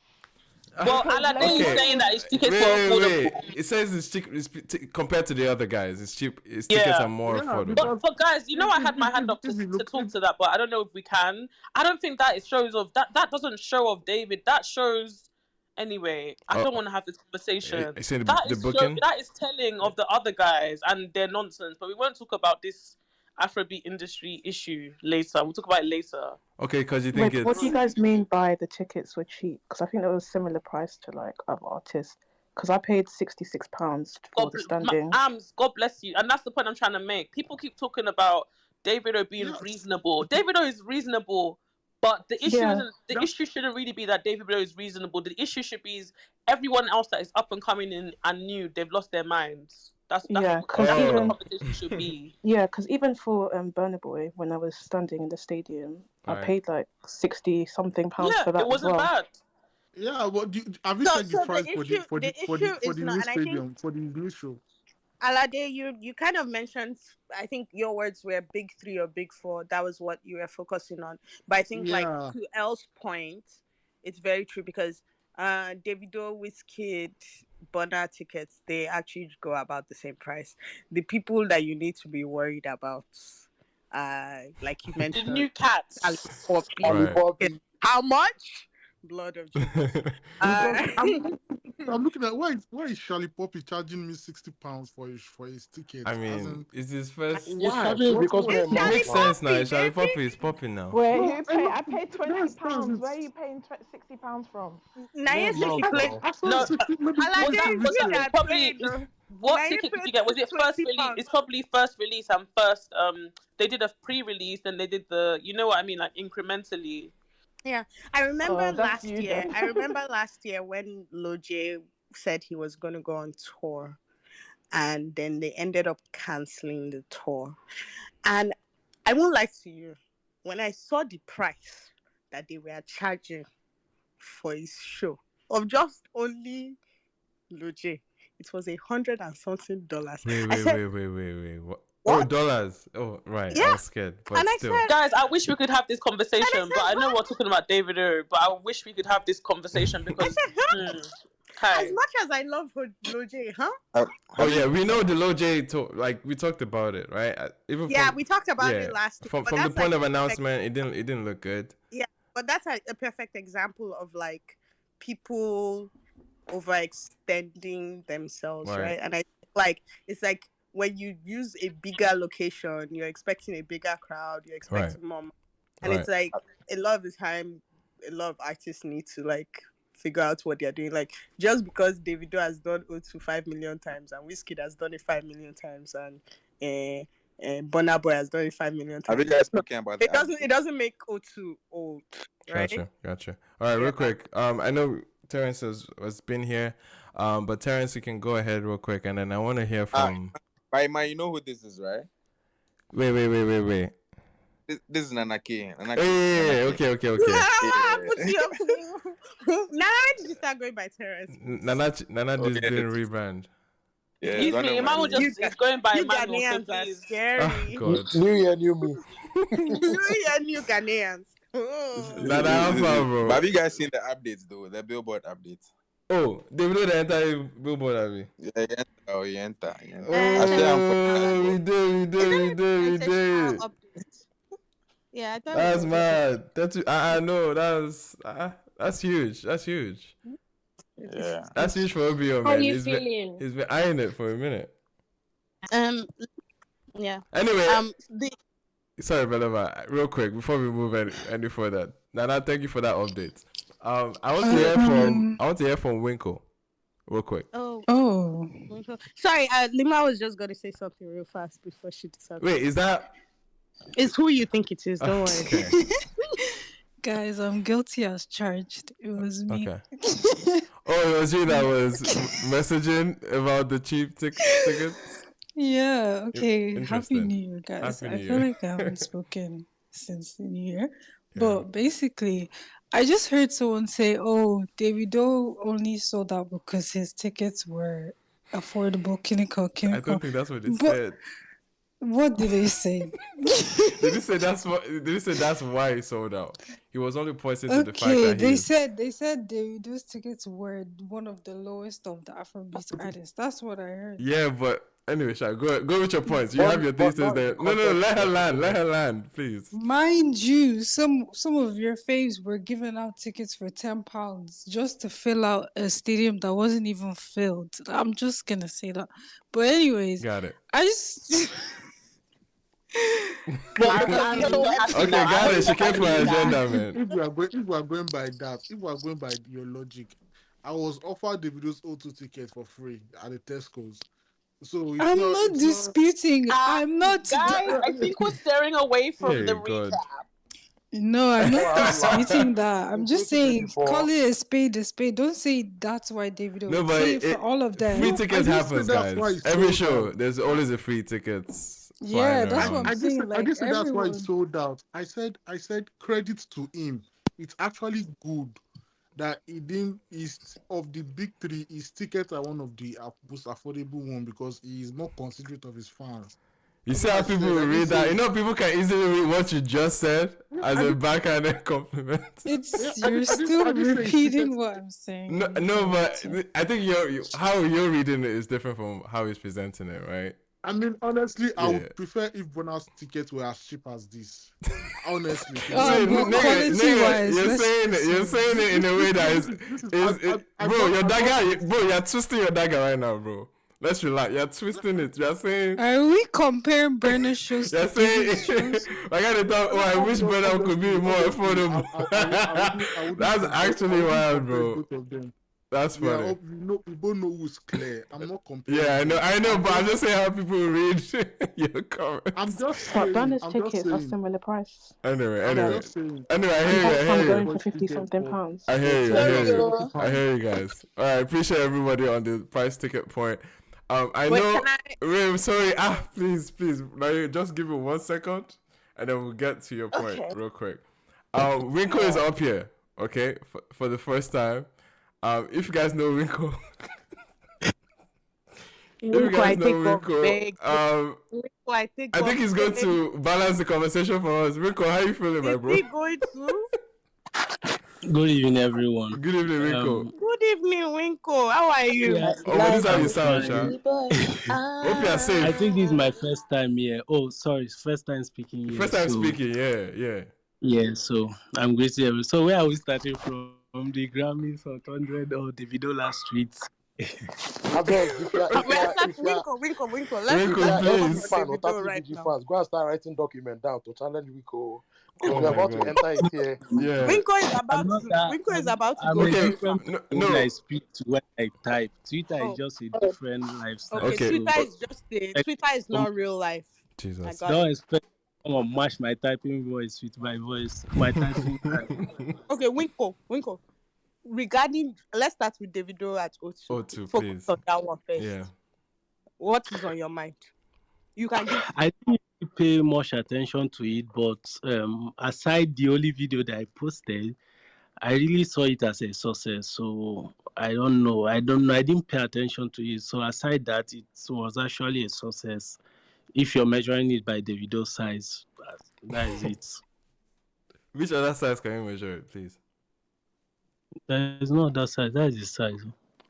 Well, Alade is saying that his tickets were affordable. It says it's cheap compared to the other guys. It's cheap. His tickets are more affordable. But guys, I had my hand up to talk to that, but I don't know if we can. I don't think that it shows off. That doesn't show off David. That shows. Anyway, I don't want to have this conversation. That is telling of the other guys and their nonsense. But we won't talk about this Afrobeat industry issue later. We'll talk about it later. Okay, because you think what do you guys mean by the tickets were cheap? Because I think there was similar price to like other artists. Because I paid £66 for the standing. God bless you. And that's the point I'm trying to make. People keep talking about Davido being reasonable. Davido is reasonable, but the issue issue shouldn't really be that Davido is reasonable. The issue should be everyone else that is up and coming in and new. They've lost their minds. That's what the competition should be. Yeah, because even for Burna Boy, when I was standing in the stadium, I paid like 60 something pounds for that. It wasn't bad. Yeah, but have you said the price for the new stadium, for the new show? Alade, you kind of mentioned, I think your words were big 3 or big 4. That was what you were focusing on. But I think like to Elle's point, it's very true because Davido, Wizkid, Burna tickets, they actually go about the same price. The people that you need to be worried about, like you mentioned, the new cats. How much? Blood of Jesus. I'm looking at why is Charlie Poppy charging me £60 for his ticket? I mean, it's his first. Why? Because it makes sense now. Charlie Poppy is popping now. Wait, I paid £20. Where are you paying £60 from? What ticket did you get? Was it first release? It's probably first release and first. They did a pre-release, then they did the. You know what I mean, like incrementally. Yeah, I remember last year. I remember last year when Loj said he was going to go on tour, and then they ended up canceling the tour. And I won't lie to you, when I saw the price that they were charging for his show of just only Loj, it was $100 and something. Wait. What? Oh, dollars. Oh, right. Yeah. I was scared. But and still. I said, guys, I wish we could have this conversation, but I know we're talking about Davido, but I wish we could have this conversation because... As much as I love Loj, huh? Oh yeah, we know the Loj talk. Like we talked about it, right? We talked about it last week. From the point of announcement, it didn't look good. Yeah, but that's a perfect example of like people overextending themselves, right? And I like it's like when you use a bigger location, you're expecting a bigger crowd, you're expecting more, and it's like a lot of the time, a lot of artists need to like figure out what they're doing. Like just because Davido has done O2 5 million times and Wizkid has done it 5 million times and Burna Boy has done it 5 million times. Are you guys talking about that? It doesn't make O2 old, right? Gotcha. All right, real quick. I know Terrence has been here, but Terrence, you can go ahead real quick, and then I want to hear from. Right, man, you know who this is, right? Wait. This is Nana K. Okay. Now did you start going by Terrence? Nana just didn't rebrand. Yeah, Emmanuel is going by Emmanuel. Ghanaians are scary. Oh, God. New year, new me. New year, new Ghanaians. Nana Alpha, bro. But have you guys seen the updates though? The Billboard updates. Oh, Davido the entire billboard, Abby. Yeah, you enter. Oh, we did. Yeah, I thought That's it was mad. I know. That's huge. That's huge. Yeah. That's huge for OBO, How man. you He's feeling? been eyeing it for a minute. Yeah. Anyway, the sorry, Beleva. Real quick before we move any further, Nana, thank you for that update. I want to hear from Winkle, real quick. Oh. Sorry, Lima was just gonna say something real fast before she decided. Wait, is that? It's who you think it is. Don't worry. Guys, I'm guilty as charged. It was me. Okay. Oh, it was you that was messaging about the cheap tickets? Yeah, okay. Happy Interesting. New Year, guys. Happy I New feel Year. like I haven't spoken since the New Year. But basically, I just heard someone say, oh, Davido only sold out because his tickets were affordable. I don't think that's what they said. What did they say? Did they say that's why he sold out? He was only pointing to the fact that they said Davido's tickets were one of the lowest of the Afrobeat artists. That's what I heard. Yeah, but anyway, Sha, go with your points. You have your thesis there. No, let her land, please. Mind you, some of your faves were giving out tickets for £10 just to fill out a stadium that wasn't even filled. I'm just gonna say that. But anyways, got it. I just Okay, got it. She came for her agenda, man. If we are going by that, if we are going by your logic, I was offered Davido's O2 ticket for free at the Tesco's. So I'm not disputing. I'm not. Guys, I think we're staring away from the recap. No, I'm not disputing that. I'm just saying, call it a spade a spade. Don't say that's why Davido. No, but say it for all of them. Free tickets happens, guys. Every show, there's always a free tickets. Yeah, that's what I'm saying. I just said that's why it's sold out. I said credit to him. It's actually good that he didn't. Is of the big three, his tickets are one of the most affordable one because he is more considerate of his fans. You see how people read that? You know, people can easily read what you just said as a backhanded compliment. You're still repeating what I'm saying. No, but I think how you're reading it is different from how he's presenting it, right? I mean, honestly, I would prefer if Bonus tickets were as cheap as this. Honestly, nigga, you're saying it in a way that is bro. Your dagger, bro. You're twisting your dagger right now, bro. Let's relax. You're twisting it. You're saying. Are we comparing Brenner shows to David shows? I gotta talk. Oh, I wish Brenner could be more affordable. That's actually wild, bro. That's funny. We both know who's clear. I'm not comparing. Yeah, I know, but I'm just saying how people read your comments. I'm just saying. Brenner's tickets are similar price. Anyway, I hear you. I'm going for £50-something. I hear you guys. All right, appreciate everybody on the price ticket point. I know. Ray, sorry. Please. Now, just give me 1 second, and then we'll get to your point real quick. Winkle is up here, okay, for the first time. If you guys know Winkle, I think he's going to balance the conversation for us. Winkle, how you feeling, my bro? Is he going to? Good evening, everyone. Good evening, Winkle. Good evening, Winkle. How are you? Yeah, this is how you sound, Sha. Hope you are safe. I think this is my first time here. Oh, sorry, first time speaking here. First time speaking, yeah. Yeah, so I'm greeting. So where are we starting from? From the Grammys or 100 or the video last tweet? Winkle. Let's fans. Go and start writing document down to challenge Winkle. We're about to enter it here. Yeah. Winkle is about to go. Okay. I speak to when I type. Twitter is just a different lifestyle. Okay. Twitter is not real life. Jesus. Don't expect someone to match my typing voice with my voice. My typing. Okay, Winkle. Let's start with Davido at O2. O2, focus on that one first. Yeah. What is on your mind? You can give. I didn't pay much attention to it, but aside the only video that I posted, I really saw it as a success. So I don't know. I didn't pay attention to it. So aside that, it was actually a success. If you're measuring it by the video size, that is it. Which other size can you measure it, please? There is no other size. That is the size.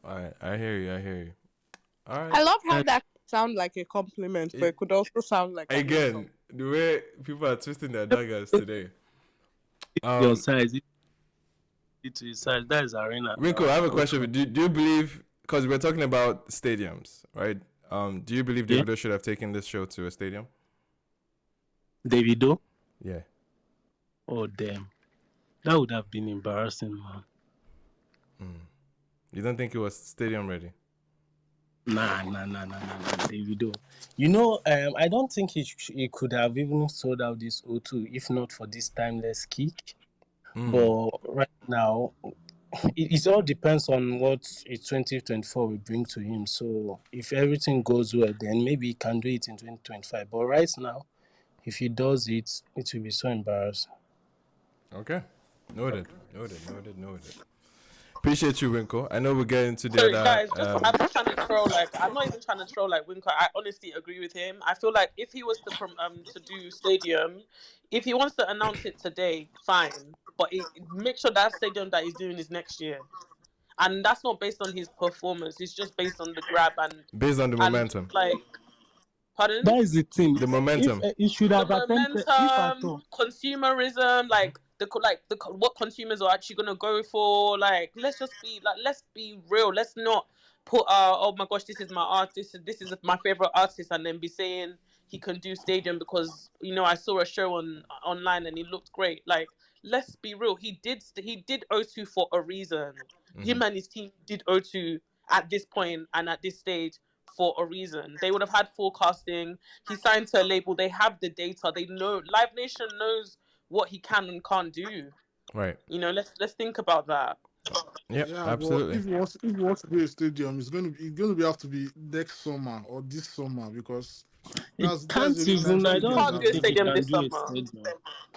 All right, I hear you. All right. I love how that sound like a compliment, but it could also sound like an insult. Again, the way people are twisting their daggers today. Your size, it's his size. That is arena. Rico, I have a question. Do you believe, because we're talking about stadiums, right? Do you believe Davido should have taken this show to a stadium? Davido? Yeah. Oh damn, that would have been embarrassing, man. You don't think it was stadium ready? Nah, Davido. You know, I don't think he could have even sold out this O2 if not for this timeless kick. But right now, it all depends on what 2024 will bring to him. So if everything goes well, then maybe he can do it in 2025. But right now, if he does it, it will be so embarrassing. Okay. Noted. Appreciate you, Winkle. I know we'll get into the Sorry, other. guys. I'm just trying to troll. Like, I'm not even trying to troll like Winker. I honestly agree with him. I feel like if he was to do stadium, if he wants to announce it today, fine. But make sure that stadium that he's doing is next year, and that's not based on his performance. It's just based on the grab and based on the momentum. Just like, pardon? That is the thing. The momentum. If he should have attempted, if at all. Consumerism, like what consumers are actually gonna go for. Like, let's be real. Let's not put oh my gosh, this is my artist. This is my favorite artist, and then be saying he can do stadium because I saw a show online and he looked great. Like, let's be real. He did O2 for a reason. Him and his team did O2 at this point and at this stage for a reason. They would have had forecasting. He signed to a label. They have the data. They know. Live Nation knows what he can and can't do. Right. Let's think about that. Yeah, absolutely. If he wants to be a stadium, it's going to have to be next summer or this summer because it can't even. I don't do a stadium this do summer.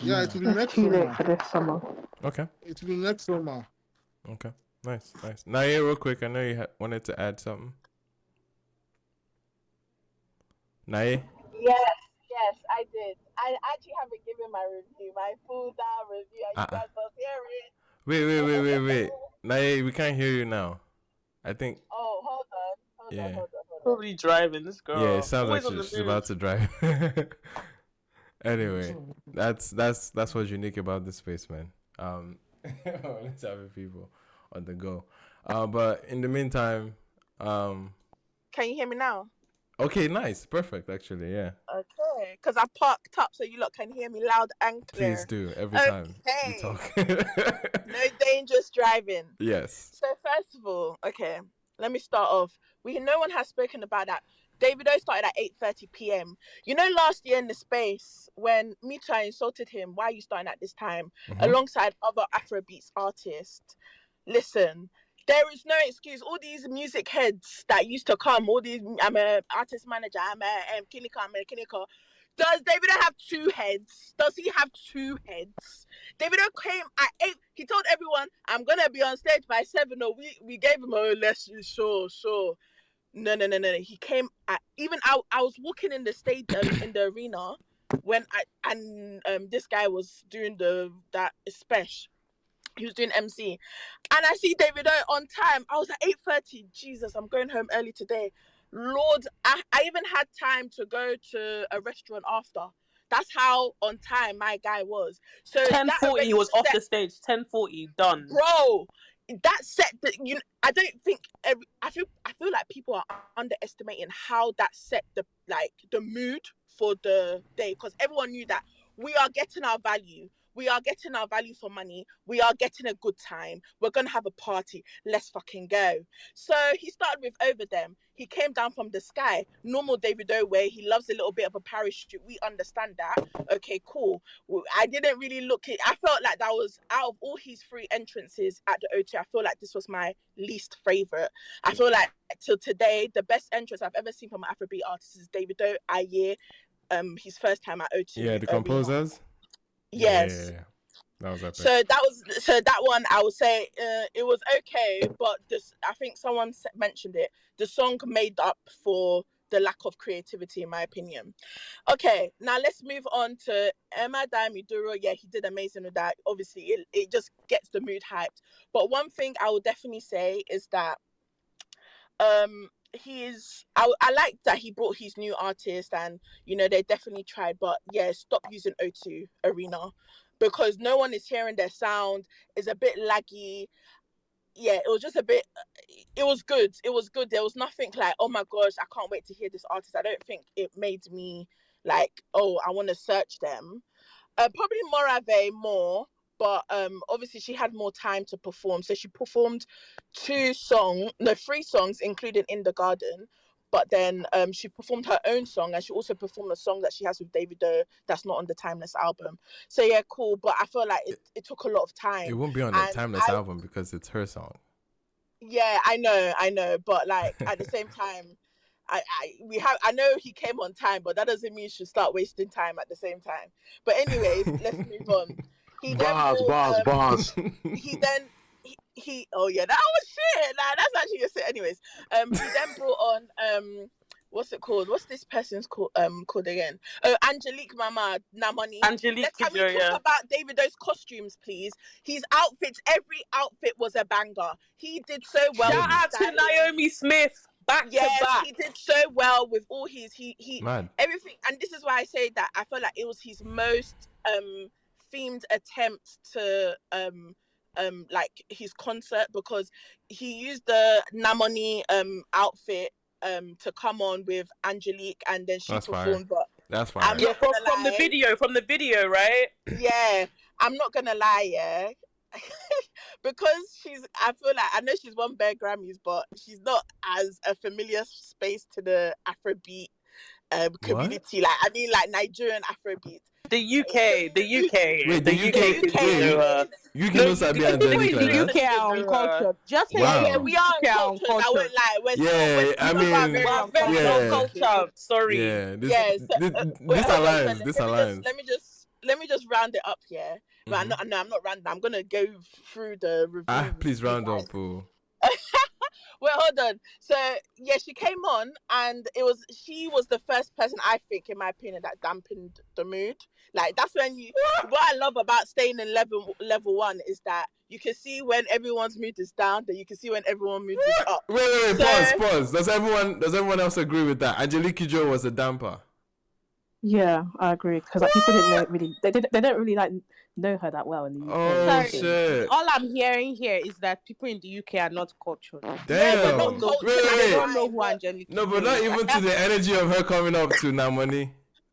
Yeah, it will be next Too late summer. for this summer. Okay. It will be next summer. Okay. Nice. Now, real quick, I know you wanted to add something. Nae? Yes, I did. I actually haven't given my review, my full down review. You guys must hear it. Wait. Nae, we can't hear you now. I think. Oh, hold on. Probably driving, this girl. Yeah, it sounds Always like she's about to drive. Anyway, that's what's unique about this space, man. Let's have people on the go. But in the meantime, can you hear me now? Okay, nice, perfect. Actually, yeah. Okay, because I parked up so you lot can hear me loud and clear. Please do every time you talk. No dangerous driving. Yes. So first of all, okay, let me start off. No one has spoken about that. Davido started at 8:30 p.m. Last year in the space when Mita insulted him, why are you starting at this time? Alongside other Afrobeats artists. Listen, there is no excuse. All these music heads that used to come, all these, I'm an artist manager, I'm a clinical. Does Davido have two heads? Does he have two heads? Davido came at 8. He told everyone, I'm going to be on stage by 7. No, we gave him a less, sure. No. He came at, even I was walking in the stadium, in the arena, when this guy was doing that special. He was doing MC, and I see Davido on time. I was at 8:30. Jesus, I'm going home early today. Lord, I even had time to go to a restaurant after. That's how on time my guy was. So 10:40 he was off the stage. 10:40 done. Bro, that set I don't think I feel like people are underestimating how that set the mood for the day, because everyone knew that we are getting our value. We are getting our value for money. We are getting a good time. We're going to have a party. Let's fucking go. So he started with Over Them. He came down from the sky. Normal Davido way. He loves a little bit of a parachute. We understand that. Okay, cool. I didn't really I felt like that was, out of all his 3 entrances at the O2, I feel like this was my least favourite. I feel like till today, the best entrance I've ever seen from an Afrobeat artist is Davido Aye. His first time at O2. Yeah, the composers. Yes. Yeah. That was epic. So that one I would say it was okay, but I think someone mentioned it. The song made up for the lack of creativity, in my opinion. Okay, now let's move on to Emma Damiduro. Yeah, he did amazing with that. Obviously, it just gets the mood hyped. But one thing I would definitely say is that I like that he brought his new artist, and they definitely tried, but yeah, stop using O2 Arena because no one is hearing their sound. It's a bit laggy. Yeah, it was just a bit. It was good. It was good. There was nothing like, oh my gosh, I can't wait to hear this artist. I don't think it made me like, oh, I want to search them. Probably Morave more, but obviously she had more time to perform, so she performed 3 songs, including In the Garden. But then she performed her own song, and she also performed a song that she has with Davido that's not on the Timeless album. So yeah, cool. But I feel like it took a lot of time. It won't be on the Timeless album because it's her song. Yeah, I know, but like at the same time, I know he came on time, but that doesn't mean you should start wasting time at the same time. But anyways, let's move on. Bars. He oh yeah, that was shit. Like, that's actually a shit. Anyways, he then brought on what's it called? What's this person's called again? Oh, Angelique Mama Namani. Angelique, can we talk about Davido's costumes, please? His outfits, every outfit was a banger. He did so well. Shout out to Naomi Smith. Back to back. He did so well with all his Mad. Everything, and this is why I say that I feel like it was his most themed attempt to like his concert, because he used the Namoni outfit to come on with Angelique, and then she performed. But that's fine. From the video, right? Yeah, I'm not gonna lie, yeah. Because I feel like I know she's won bare Grammys, but she's not as a familiar space to the Afrobeat community. Like, I mean, like Nigerian Afrobeat. The UK. Wait, the UK. You can also be Angelique like that. UK are uncultured. Just yeah, we are uncultured. I went like, we're very uncultured. Sorry. Yeah, this aligns. Let me just round it up here. But I'm not rounding. I'm gonna go through the review. Please round up. Oh. Well, hold on. So yeah, she came on, and she was the first person, I think, in my opinion, that dampened the mood. Like, that's when what I love about staying in level 1 is that you can see when everyone's mood is down, then you can see when everyone's mood is up. Wait, pause. Does everyone else agree with that? Angelique Kidjo was a damper. Yeah, I agree, because like, people didn't know really. They don't really like know her that well in the UK. Oh shit! All I'm hearing here is that people in the UK are not cultured. Damn! They don't know who Angelique. No, but not even to the energy of her coming up to Namoni.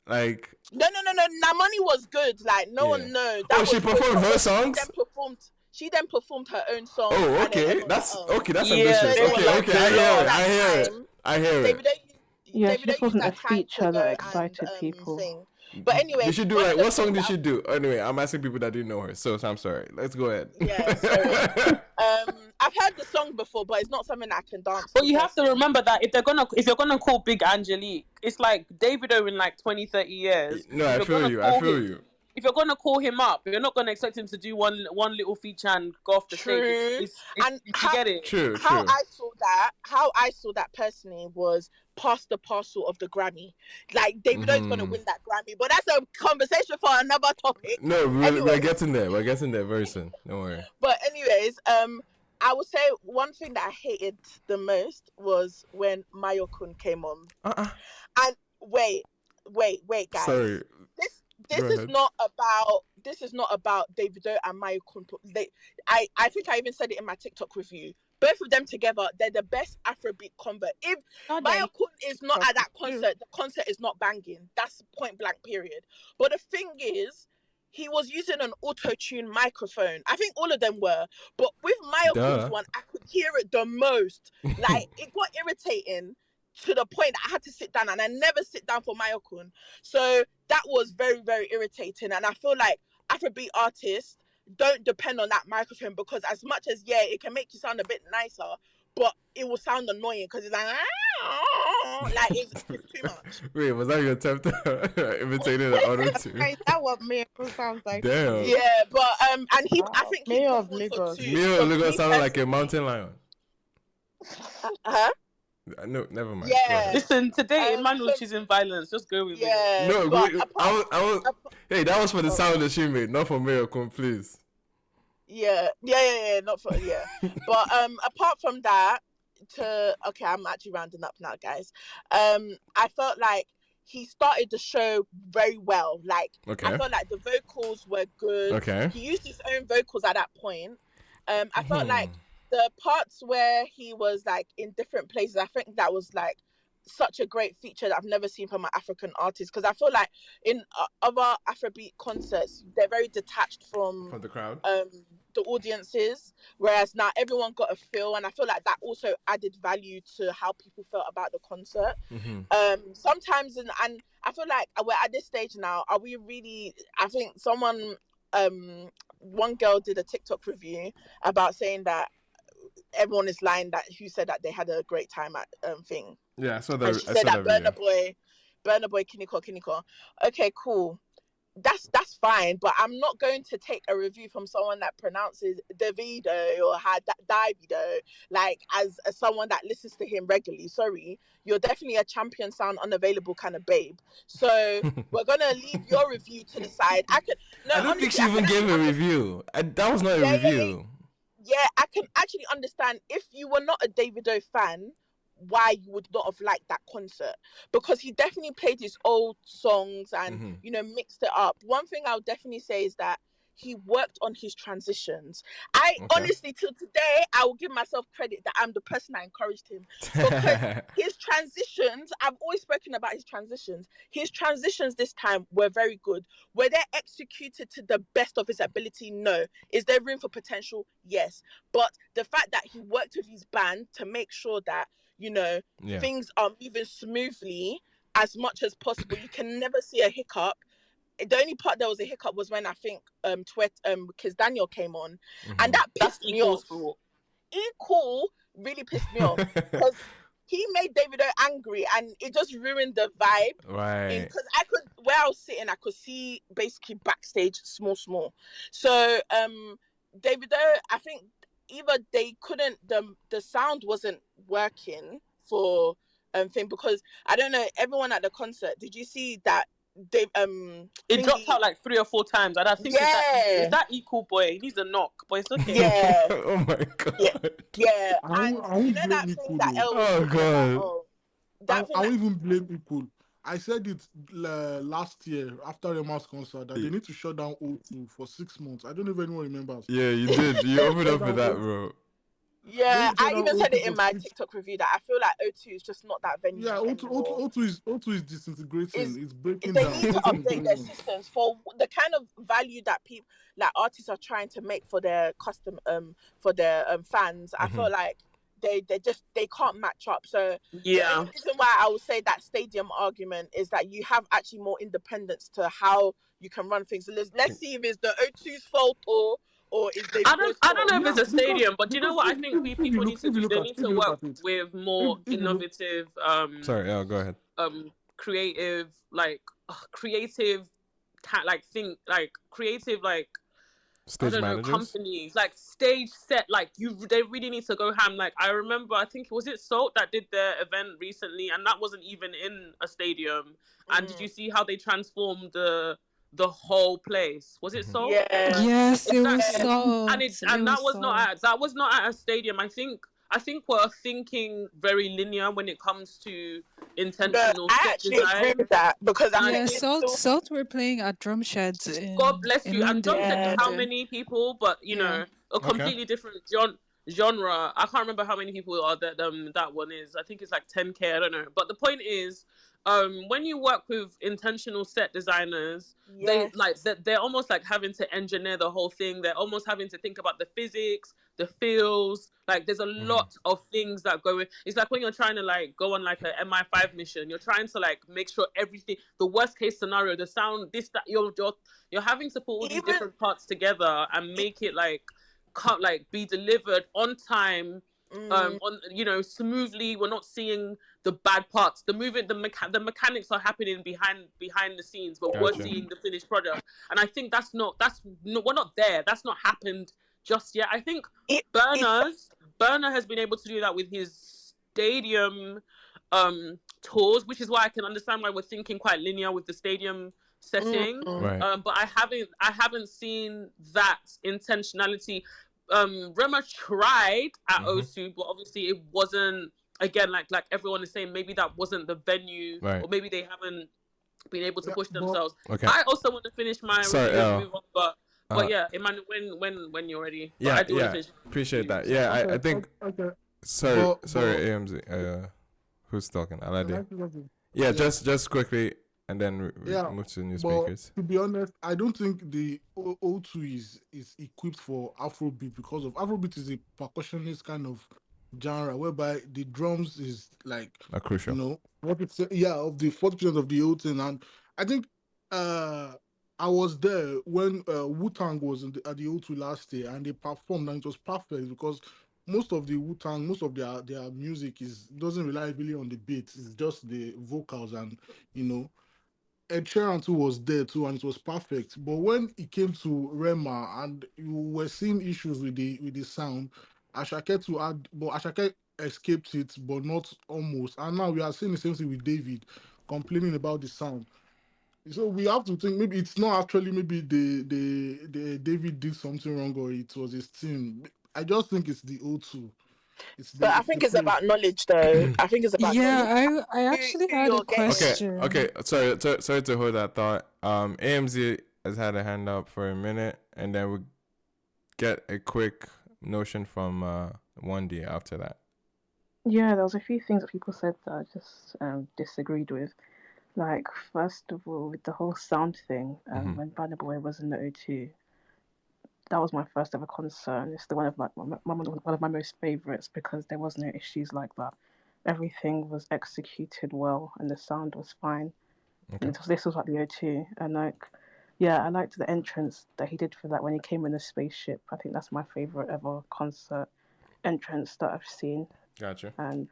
Like, no. Namoni was good. Like, no one knows. She performed her songs. She then performed her own song. Oh, okay. That's ambitious. Okay. I hear it. Yeah, she just wasn't a feature that excited people. But anyway, did she do like what song did she do? Anyway, I'm asking people that didn't know her, so I'm sorry. Let's go ahead. Yeah, sorry. I've heard the song before, but it's not something I can dance. But you have to remember that if you're gonna call Big Angelique, it's like Davido in like 20-30 years. No, I feel you. If you're gonna call him up, you're not gonna expect him to do one little feature and go off the stage. You get it. True. How I saw that personally was past the parcel of the Grammy. Like, Davido's gonna win that Grammy, but that's a conversation for another topic. No, we're getting there. We're getting there very soon. Don't worry. But anyways, I would say one thing that I hated the most was when Mayokun came on. And wait, guys. Sorry. This is not about Davido and Mayokun. I think I even said it in my TikTok review. Both of them together, they're the best Afrobeat convert. If Mayokun is not at that concert, the concert is not banging. That's point blank, period. But the thing is, he was using an auto-tune microphone. I think all of them were. But with Mayokun's one, I could hear it the most. Like, it got irritating to the point that I had to sit down, and I never sit down for Mayokun. So that was very, very irritating. And I feel like Afrobeat artists don't depend on that microphone, because as much as, it can make you sound a bit nicer, but it will sound annoying because it's like it's too much. Wait, was that your attempt to imitate an auto-tune? That what Mayokun sounds like. Damn. Yeah, but and I think Mayor of Lagos. Mayor of Lagos sounded like a mountain lion. Huh? No, never mind. Yeah. Listen, today Emmanuel's choosing violence. Just go with it. No, hey, that was for the sound that she made, not for Mayokun, please. Yeah, not for But apart from that, okay, I'm actually rounding up now, guys. I felt like he started the show very well. Like, I felt like the vocals were good. He used his own vocals at that point. I felt like the parts where he was like in different places, I think that was like such a great feature that I've never seen from an African artist, because I feel like in other Afrobeat concerts they're very detached from the crowd, the audiences, whereas now everyone got a feel, and I feel like that also added value to how people felt about the concert. Sometimes and I feel like we're at this stage now, are we really, I think someone one girl did a TikTok review about saying that everyone is lying, that who said that they had a great time at thing. Yeah, so and she said that Burna Boy, Kiniko. Okay, cool. That's fine, but I'm not going to take a review from someone that pronounces Davido or had Davido like as someone that listens to him regularly. Sorry, you're definitely a champion sound unavailable kind of babe. So we're gonna leave your review to the side. I don't think she even gave a review. That was not a review. Yeah, I can actually understand if you were not a Davido fan, why you would not have liked that concert, because he definitely played his old songs and mixed it up. One thing I'll definitely say is that he worked on his transitions. Honestly, till today, I will give myself credit that I'm the person that encouraged him, because his transitions, I've always spoken about his transitions. His transitions this time were very good. Were they executed to the best of his ability? No. Is there room for potential? Yes. But the fact that he worked with his band to make sure that things are moving smoothly as much as possible. You can never see a hiccup. The only part there was a hiccup was when I think because Daniel came on, and that pissed me off. Equal really pissed me off because he made Davido angry and it just ruined the vibe. Right. Because where I was sitting, I could see basically backstage small. So Davido, I think either they couldn't, the sound wasn't working for thing, because I don't know, everyone at the concert, did you see that they it dropped out like 3 or 4 times, and I think is that Equal Boy? He needs a knock, but it's okay. Yeah. Oh my god. Yeah. I won't blame Equal. Oh god. I won't even blame Equal. I said it last year after the mass concert that they need to shut down O2 for 6 months. I don't know if anyone remembers. Yeah, you did. You opened up with that, bro. Yeah, I even said it in my TikTok review that I feel like O2 is just not that venue. Yeah, O2 is disintegrating. It's breaking down. They need to update their systems for the kind of value that people, like artists, are trying to make for their custom for their fans. I feel like they can't match up. So the only reason why I would say that stadium argument is that you have actually more independence to how you can run things. So let's see if it's the O2's fault or is they I don't know if it's a stadium, but do you know what I think people need to do? They need to work with more innovative sorry, go ahead. Creative stage managers, companies, like stage set, like they really need to go ham. Like I remember, I think was it Salt that did their event recently, and that wasn't even in a stadium. And did you see how they transformed the whole place? Was it Salt? Yes, exactly. It was Salt. And that was not at a stadium. I think we're thinking very linear when it comes to intentional set design. I agree with that, because Salt were playing at Drum Sheds in God bless you. London. And Drum Sheds, how many people? But a completely different genre. I can't remember how many people are that one is. I think it's like 10K. I don't know. But the point is, when you work with intentional set designers, they're almost like having to engineer the whole thing. They're almost having to think about the physics, the feels. Like there's a lot of things that go in. It's like when you're trying to like go on like a MI5 mission, you're trying to like make sure everything, the worst case scenario, the sound, this, that, you're having to put all these different parts together and make it like can't like be delivered on time, smoothly. We're not seeing the bad parts. The movement, the mechanics are happening behind the scenes, but we're seeing the finished product. And I think we're not there. That's not happened just yet. I think Burner has been able to do that with his stadium tours, which is why I can understand why we're thinking quite linear with the stadium setting. Right. But I haven't seen that intentionality. Rema tried at O2, but obviously it wasn't. Again, like everyone is saying, maybe that wasn't the venue, Right. or maybe they haven't been able to push but- themselves. Okay. I also want to finish my Sorry, review and move on, but uh, yeah, Emmanuel, when you're ready. But yeah, I do want to yeah. finish. Appreciate that. Yeah, I think. Okay. Sorry, But- AMZ. Who's talking? Alade. Yeah, just quickly, and then we move to new speakers. To be honest, I don't think the O2 is equipped for Afrobeat, because of Afrobeat is a percussionist kind of genre whereby the drums is like A crucial. 40%, of the 40% of the whole thing. And I think I was there when Wu-Tang was at the O2 last year, and they performed, and it was perfect because most of the Wu-Tang, most of their music doesn't rely really on the beats. It's just the vocals, and Ed Sheeran too was there too, and it was perfect. But when it came to Rema, and you were seeing issues with the sound, Ashake escaped it, but not almost. And now we are seeing the same thing with David, complaining about the sound. So we have to think maybe it's not actually maybe the David did something wrong, or it was his team. I just think it's the O2. But I think it's about knowledge, though. I think it's about knowledge. Yeah, I actually had a question. Okay. Sorry to hold that thought. AMZ has had a hand up for a minute, and then we get a quick notion from 1D after that. Yeah, there was a few things that people said that I just disagreed with. Like, first of all, with the whole sound thing, when Burna Boy was in the O2, that was my first ever concern. It's one of my most favourites because there was no issues like that. Everything was executed well, and the sound was fine. Okay. And this was like the O2, and I liked the entrance that he did for that when he came in the spaceship. I think that's my favourite ever concert entrance that I've seen. Gotcha. And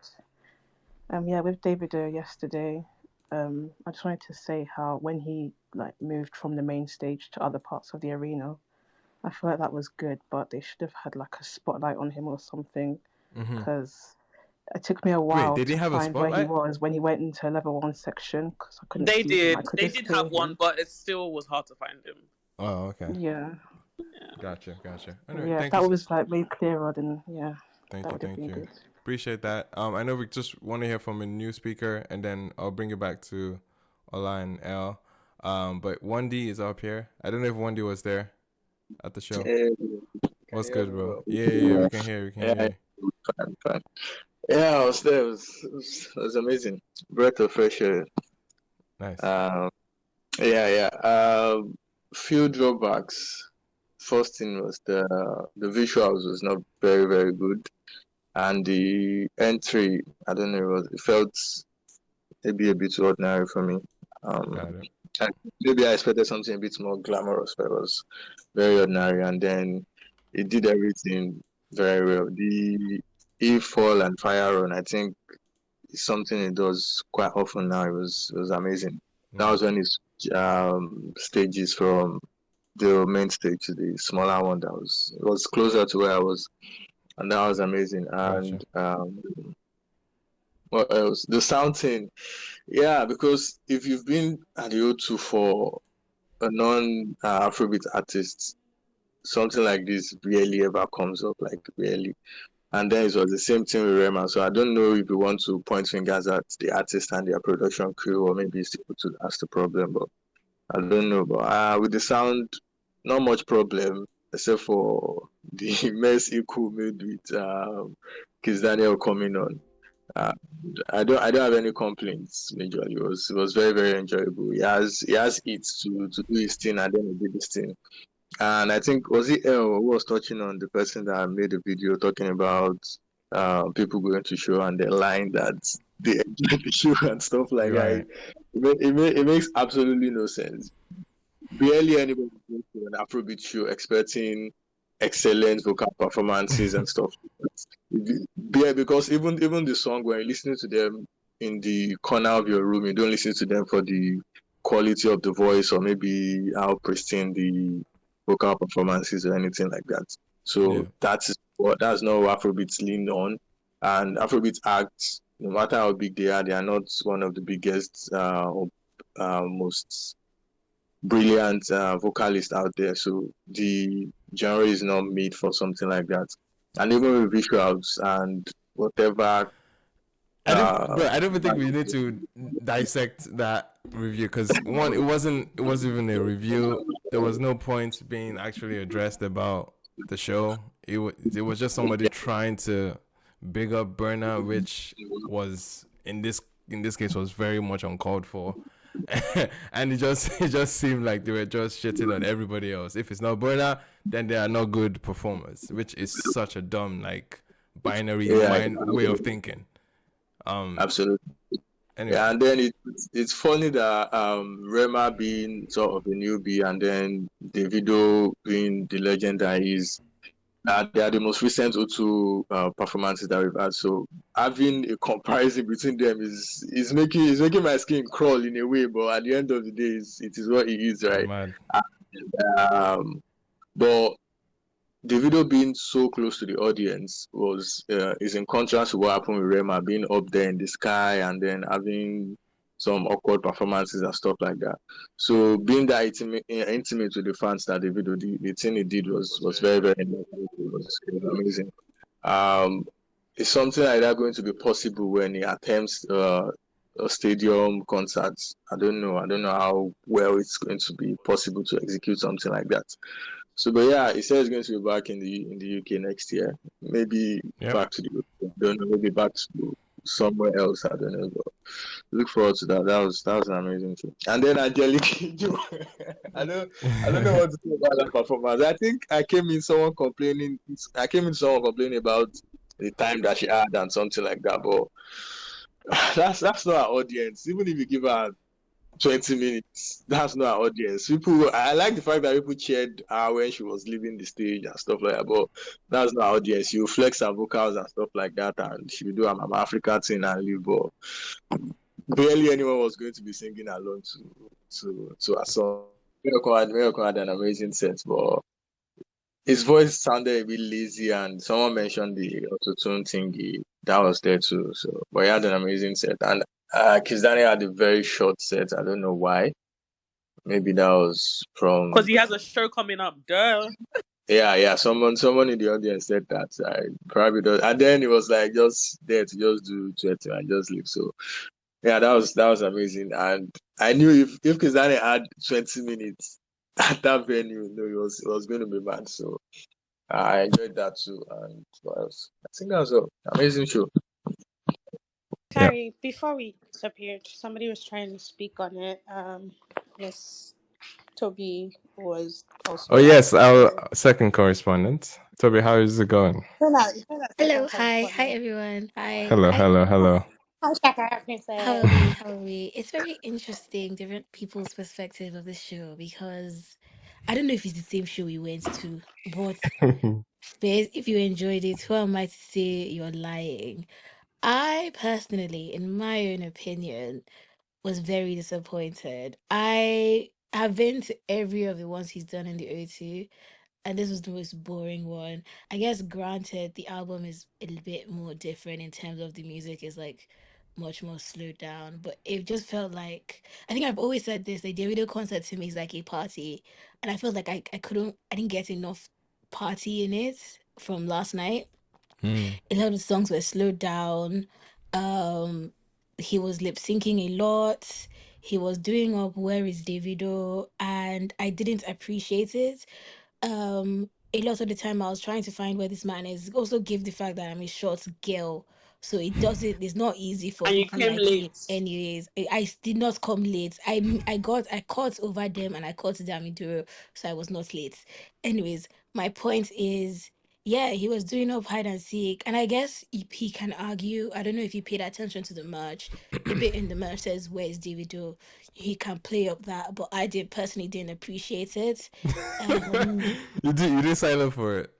with Davido yesterday, I just wanted to say how when he moved from the main stage to other parts of the arena, I feel like that was good, but they should have had a spotlight on him or something, because it took me a while to find where he was when he went into level 1 section, because I couldn't see him. They did have one, but it still was hard to find him. Oh, okay. Yeah. Gotcha. Anyway, if that was made clearer, then Thank you. Good. Appreciate that. I know we just want to hear from a new speaker, and then I'll bring it back to Ola and L. But 1D is up here. I don't know if 1D was there at the show. What's good, bro? Yeah, we can hear you. Fine. Yeah, I was there. It was amazing. Breath of fresh air. Nice. Few drawbacks. First thing was the visuals was not very, very good, and the entry, I don't know, it felt maybe a bit ordinary for me. Maybe I expected something a bit more glamorous, but it was very ordinary, and then it did everything very well. The E-fall and fire run, I think, is something it does quite often now. It was amazing. That was when it's stages from the main stage to the smaller one. It was closer to where I was, and that was amazing. And what else? The sound thing, because if you've been at the O2 for a non-Afrobeat artist, something like this rarely ever comes up, rarely. And then it was the same thing with Rema. So I don't know if you want to point fingers at the artist and their production crew, or maybe it's that's the problem, but I don't know. But with the sound, not much problem, except for the mess Iku made with Kiss Daniel coming on. I don't have any complaints majorly. It was very, very enjoyable. He has it to do his thing, and then he did his thing. And I think was it who was touching on the person that made a video talking about people going to show and they're lying that they enjoy the show and stuff like that. It makes absolutely no sense. Barely anybody goes to an Afrobeat show expecting excellent vocal performances and stuff. Yeah, because even the song, when you're listening to them in the corner of your room, you don't listen to them for the quality of the voice or maybe how pristine the vocal performances or anything like that. So that's not what Afrobeats lean on. And Afrobeats acts, no matter how big they are not one of the biggest or most brilliant vocalists out there. So the genre is not made for something like that. And even with visuals and whatever. I don't even think we need to dissect that review because one, it wasn't even a review. There was no point being actually addressed about the show. It was just somebody trying to big up Burner, which was in this case was very much uncalled for. And it just seemed like they were just shitting on everybody else. If it's not Burner, then they are not good performers, which is such a dumb like binary way of thinking. Absolutely. Anyway. Yeah, and then it's funny that Rema being sort of a newbie and then Davido being the legend that he is. They are the most recent O2 performances that we've had. So having a comparison between them is making my skin crawl in a way. But at the end of the day, it is what it is, right? But Davido being so close to the audience is in contrast to what happened with Rema being up there in the sky and then having some awkward performances and stuff like that. So being that intimate with the fans that Davido the thing he did was very very it was amazing. Is something like that going to be possible when he attempts a stadium concert? I don't know. I don't know how well it's going to be possible to execute something like that. So, but yeah, he says he's going to be back in the UK next year. Maybe back to the UK. I don't know. Maybe back to somewhere else. I don't know. But look forward to that. That was an amazing thing. And then Angelique, I don't know what to say about that performance. I think I came in someone complaining. I came in someone complaining about the time that she had and something like that. But that's not our audience. Even if you give her 20 minutes. That's not our audience. People, I like the fact that people cheered her when she was leaving the stage and stuff like that, but that's not our audience. You flex her vocals and stuff like that, and she will do a Mama Africa thing and leave, but barely anyone was going to be singing along to a song. Miracle had an amazing set, but his voice sounded a bit lazy, and someone mentioned the auto-tune thingy that was there too. So, but he had an amazing set, and Kizdani had a very short set. I don't know why. Maybe that was from because he has a show coming up. Duh. Yeah. Someone in the audience said that. I probably does, and then it was like just there to just do Twitter and just leave. So yeah, that was amazing. And I knew if Kizani had 20 minutes at that venue, it was going to be bad. So I enjoyed that too. And what else? I think that was an amazing show. Sorry, before we disappeared, somebody was trying to speak on it. Yes, Toby was also. Oh yes, our second correspondent. Toby, how is it going? Hello, hi everyone. Hi, Hello. Hi, Shaka, how princess. are we? How are we? It's very interesting, different people's perspective of the show because I don't know if it's the same show we went to, but Space, if you enjoyed it, who am I to say you're lying? I personally, in my own opinion, was very disappointed. I have been to every of the ones he's done in the O2, and this was the most boring one. I guess granted the album is a little bit more different in terms of the music is like much more slowed down, but it just felt like I think I've always said this, the Davido concert to me is like a party. And I felt like I didn't get enough party in it from last night. A lot of the songs were slowed down. Um he was lip syncing a lot. He was doing up Where is Davido, and I didn't appreciate it. A lot of the time I was trying to find where this man is. Also give the fact that I'm a short girl, so it's not easy for And you people came like me. late. Anyways, I did not come late. I caught over them and I caught them in Duro, so I was not late. Anyways, my point is, yeah, he was doing up hide and seek, and I guess he can argue. I don't know if you paid attention to the merch. The bit in the merch says, "Where's Davido?" He can play up that, but I did personally didn't appreciate it. You did sign up for it?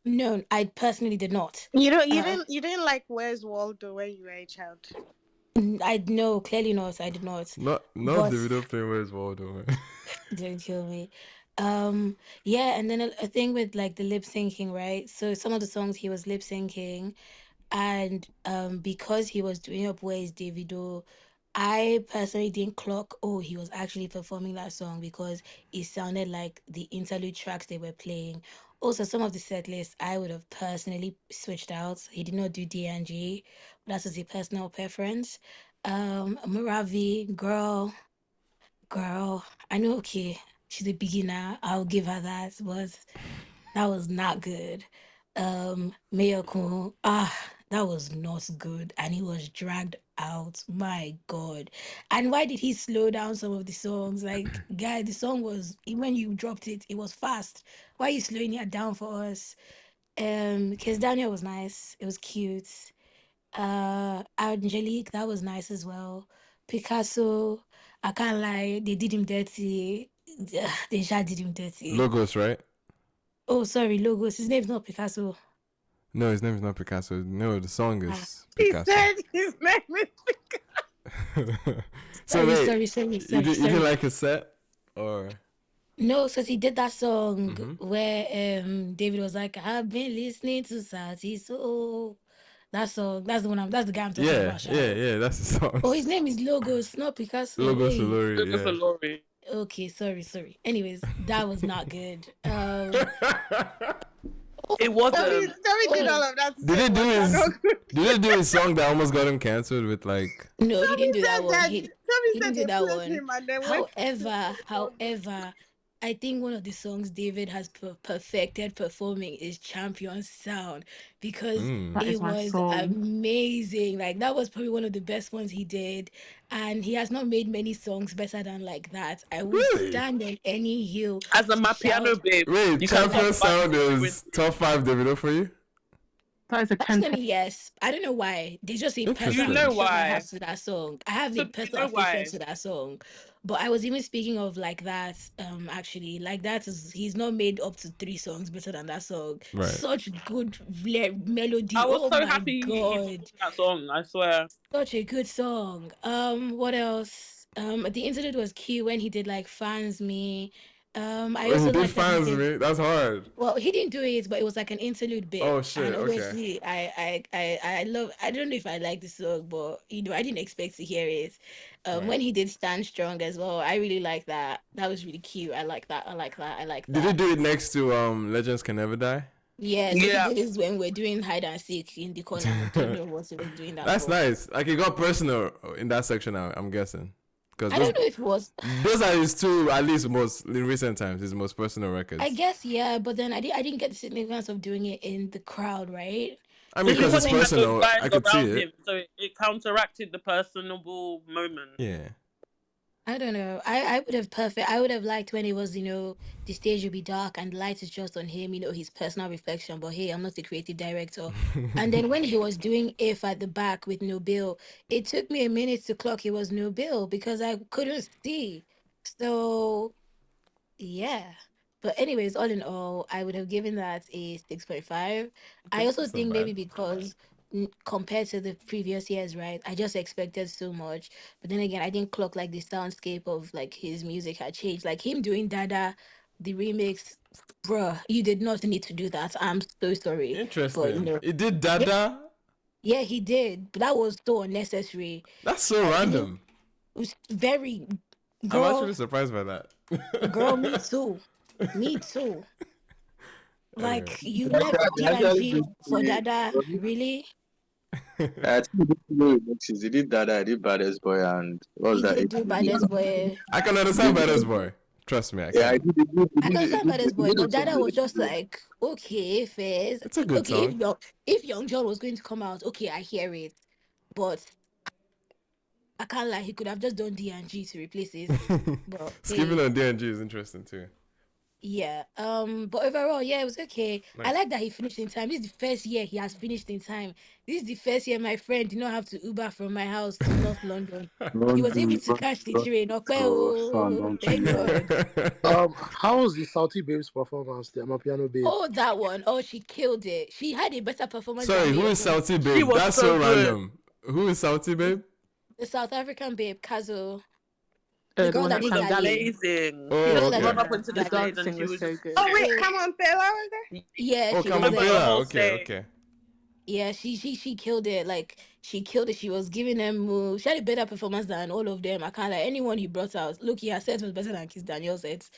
No, I personally did not. You didn't like Where's Waldo when you were a child. I no, clearly not. I did not. Not But the video playing Where's Waldo, man. don't kill me. Yeah, and then a thing with like the lip syncing, right? So some of the songs he was lip syncing, and because he was doing up Where's Davido, I personally didn't clock, oh, he was actually performing that song because it sounded like the interlude tracks they were playing. Also, some of the set lists I would have personally switched out. He did not do DNG. That was a personal preference. Moravi, girl, I know, okay, she's a beginner. I'll give her that, but that was not good. Mayokun, that was not good. And he was dragged out. My God. And why did he slow down some of the songs? Like, guy, the song was, even when you dropped it, it was fast. Why are you slowing it down for us? Because Daniel was nice. It was cute. Angelique, that was nice as well. Picasso, I can't lie, they did him dirty. They just did him dirty. Logos, right? Oh, sorry, Logos. His name's not Picasso. No, his name is not Picasso. No, the song is He Picasso. said his name is Picasso. So wait, sorry. you didn't like his set, or? No, because he did that song where David was like, "I've been listening to Sati, so that song. That's the guy I'm talking about. Yeah. That's the song. Oh, his name is Logos, not Picasso. Logos Hey. Olori, yeah. Okay, sorry. Anyways, that was not good. It wasn't. Tommy did all of that. Did he do his song that almost got him cancelled with like? No, he didn't do that one. He didn't do that one. Him and then However, I think one of the songs David has perfected performing is Champion Sound because it was amazing. Like that was probably one of the best ones he did, and he has not made many songs better than like that. I would stand on any hill as a Mapiano babe. Wait, Champion Sound is top 5 Davido for you? That is a 10. Personally, yes. I don't know why. They just say personal You know affection I why? have to that song. I have a personal affection to that song. But I was even speaking of like that, actually. Like that is he's not made up to 3 songs better than that song. Right. Such good melody. I was so my happy God. that song, I swear. Such a good song. What else? The interlude was cute when he did like Fans Me. I also did like that Fans Me. That's hard. Well, he didn't do it, but it was like an interlude bit. Oh shit! And Okay. obviously, I love. I don't know if I like the song, but I didn't expect to hear it. When he did Stand Strong as well, I really like that. That was really cute. I like that. Did he do it next to Legends Can Never Die? Yeah, so he did this when we're doing hide and seek in the corner. I don't know what he was doing that. That's nice. Like it got personal in that section. I'm guessing. I don't know if it was. Those are his 2, at least most in recent times, his most personal records. I guess yeah, but then I didn't get the significance of doing it in the crowd, right? I mean, because it's personal, I could see it. So it counteracted the personable moment. Yeah. I don't know. I would have liked when it was, the stage would be dark and the light is just on him, his personal reflection. But hey, I'm not the creative director. And then when he was doing If at the back with no bill, it took me a minute to clock it was no bill because I couldn't see. So yeah. But anyways, all in all, I would have given that a 6.5. I also think maybe because compared to the previous years, right? I just expected so much. But then again, I didn't clock like the soundscape of like his music had changed. Like him doing Dada, the remix, bruh, you did not need to do that. I'm so sorry. Interesting. But, it did Dada? Yeah, he did. But that was so unnecessary. That's so random. It was very... Girl, I'm actually surprised by that. Girl, me too. Me too. Like you left DNG for Dada, really? I think he did Dada, he did Baddest Boy, and what was that? He did do Baddest Boy. I can understand Baddest Boy. Trust me, I can. Yeah, I can understand Baddest Boy, but Dada was just like, okay, Fairs. It's a good song. If Young John was going to come out, okay, I hear it, but I can't lie, he could have just done DNG to replace it. But skipping on DNG is interesting too. Yeah. But overall, yeah, it was okay. Nice. I like that he finished in time. This is the first year he has finished in time. This is the first year my friend did not have to Uber from my house to North London. He was able to catch the train. Thank God. How was the Salty Babes performance? The Amapiano Babe. Oh, that one. Oh, she killed it. She had a better performance. Sorry, who is Salty Babe? That's so random. Who is Salty Babe? The South African babe, Kazo. The girl that was amazing. Oh, okay. Run up into the stage and she was so good. Oh wait, come on, Bella was there? Yeah. Oh, come on, Bella. Okay. Yeah, she killed it. Like she killed it. She was giving them moves. She had a better performance than all of them. I can't like anyone he brought out. Look, her set was better than Kiss Daniel's set.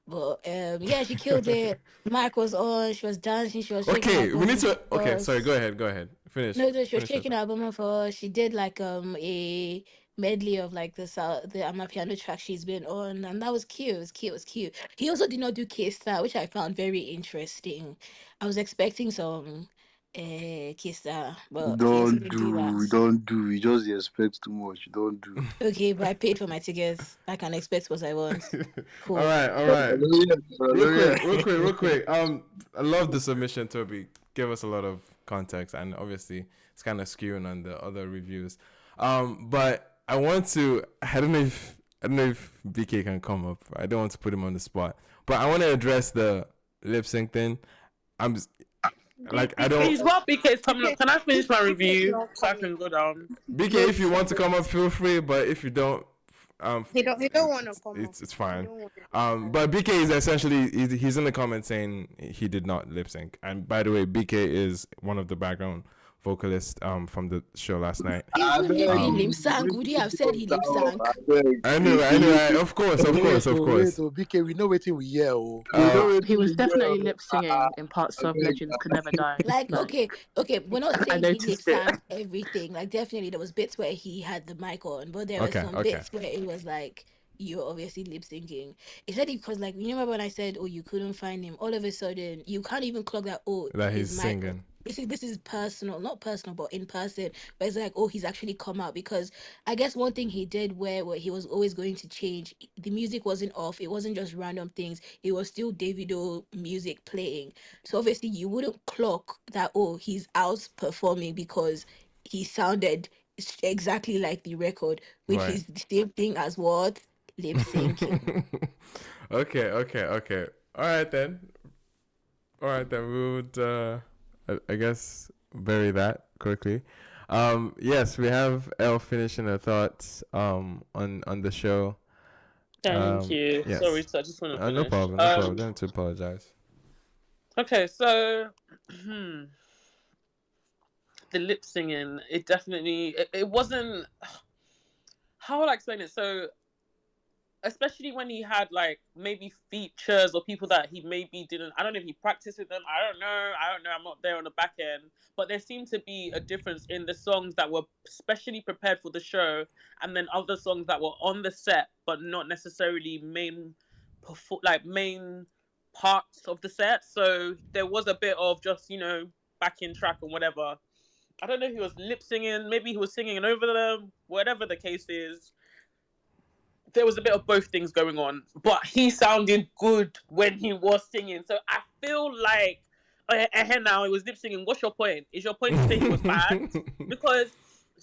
But yeah, she killed it. Mic was on. She was dancing. She was shaking her Okay, we bum need to. for Okay, sorry. us. Go ahead. Finish. No, no, she was Finish your shaking thought. her bum for us. She did like a medley of like the Amapiano track she's been on, and that was cute. It was cute. It was cute. He also did not do Kista, which I found very interesting. I was expecting some Kista, but he also didn't do that. Don't do. You just expect too much. Don't do. Okay, but I paid for my tickets. I can expect what I want. All Cool. right, all right. Real quick. I love the submission, Toby. Give us a lot of context, and obviously it's kind of skewing on the other reviews. But I want to. I don't know if BK can come up. I don't want to put him on the spot, but I want to address the lip sync thing. I'm like I don't. Please, while BK is coming up, can I finish my review so I can go down? BK, if you want to come up, feel free. But if you don't, He don't want to come up. it's fine. But BK is essentially he's in the comments saying he did not lip sync. And by the way, BK is one of the background vocalists from the show last night. Even if he lip sync, would you have said he lip sync? I know. Of course. Wait, BK, we know what we hear. He was definitely lip singing in parts of Legends Could Never Die. Like, okay, we're not I saying he lip noticed it. synced everything. Like, definitely there was bits where he had the mic on, but there were some bits where it was like you're obviously lip syncing. It's really because, like, you remember when I said, "Oh, you couldn't find him." All of a sudden, you can't even clock that. Oh, That he's his mic. singing. This is personal, not personal, but in person. But it's like, oh, he's actually come out because I guess one thing he did where he was always going to change. The music wasn't off. It wasn't just random things. It was still Davido music playing. So obviously you wouldn't clock that. Oh, he's out performing because he sounded exactly like the record, which Right. is the same thing as what lip syncing. Okay. All right then. We would I guess bury that quickly. Yes, we have Elle finishing her thoughts on the show. Thank you. Yes. Sorry, so I just want to finish. No problem. Don't have to apologize. Okay, so the lip singing, it definitely it wasn't. How will I explain it? So, especially when he had like maybe features or people that he maybe didn't. I don't know if he practiced with them. I don't know. I'm not there on the back end, but there seemed to be a difference in the songs that were specially prepared for the show, and then other songs that were on the set but not necessarily main parts of the set. So there was a bit of just backing track and whatever. I don't know if he was lip singing. Maybe he was singing over them. Whatever the case is, there was a bit of both things going on, but he sounded good when he was singing. So I feel like, now he was lip singing. What's your point? Is your point to say he was bad? Because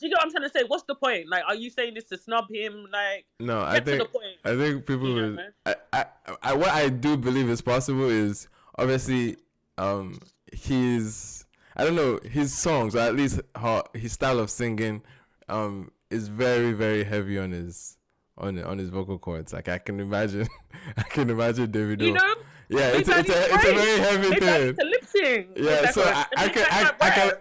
you know what I'm trying to say. What's the point? Like, are you saying this to snub him? Like, no, I think people will. I what I do believe is possible is obviously his I don't know his songs or at least his style of singing is very very heavy on his vocal cords. Like I can imagine Davido. You know? Yeah, it's a very heavy maybe thing. It's a lip sync. Yeah, so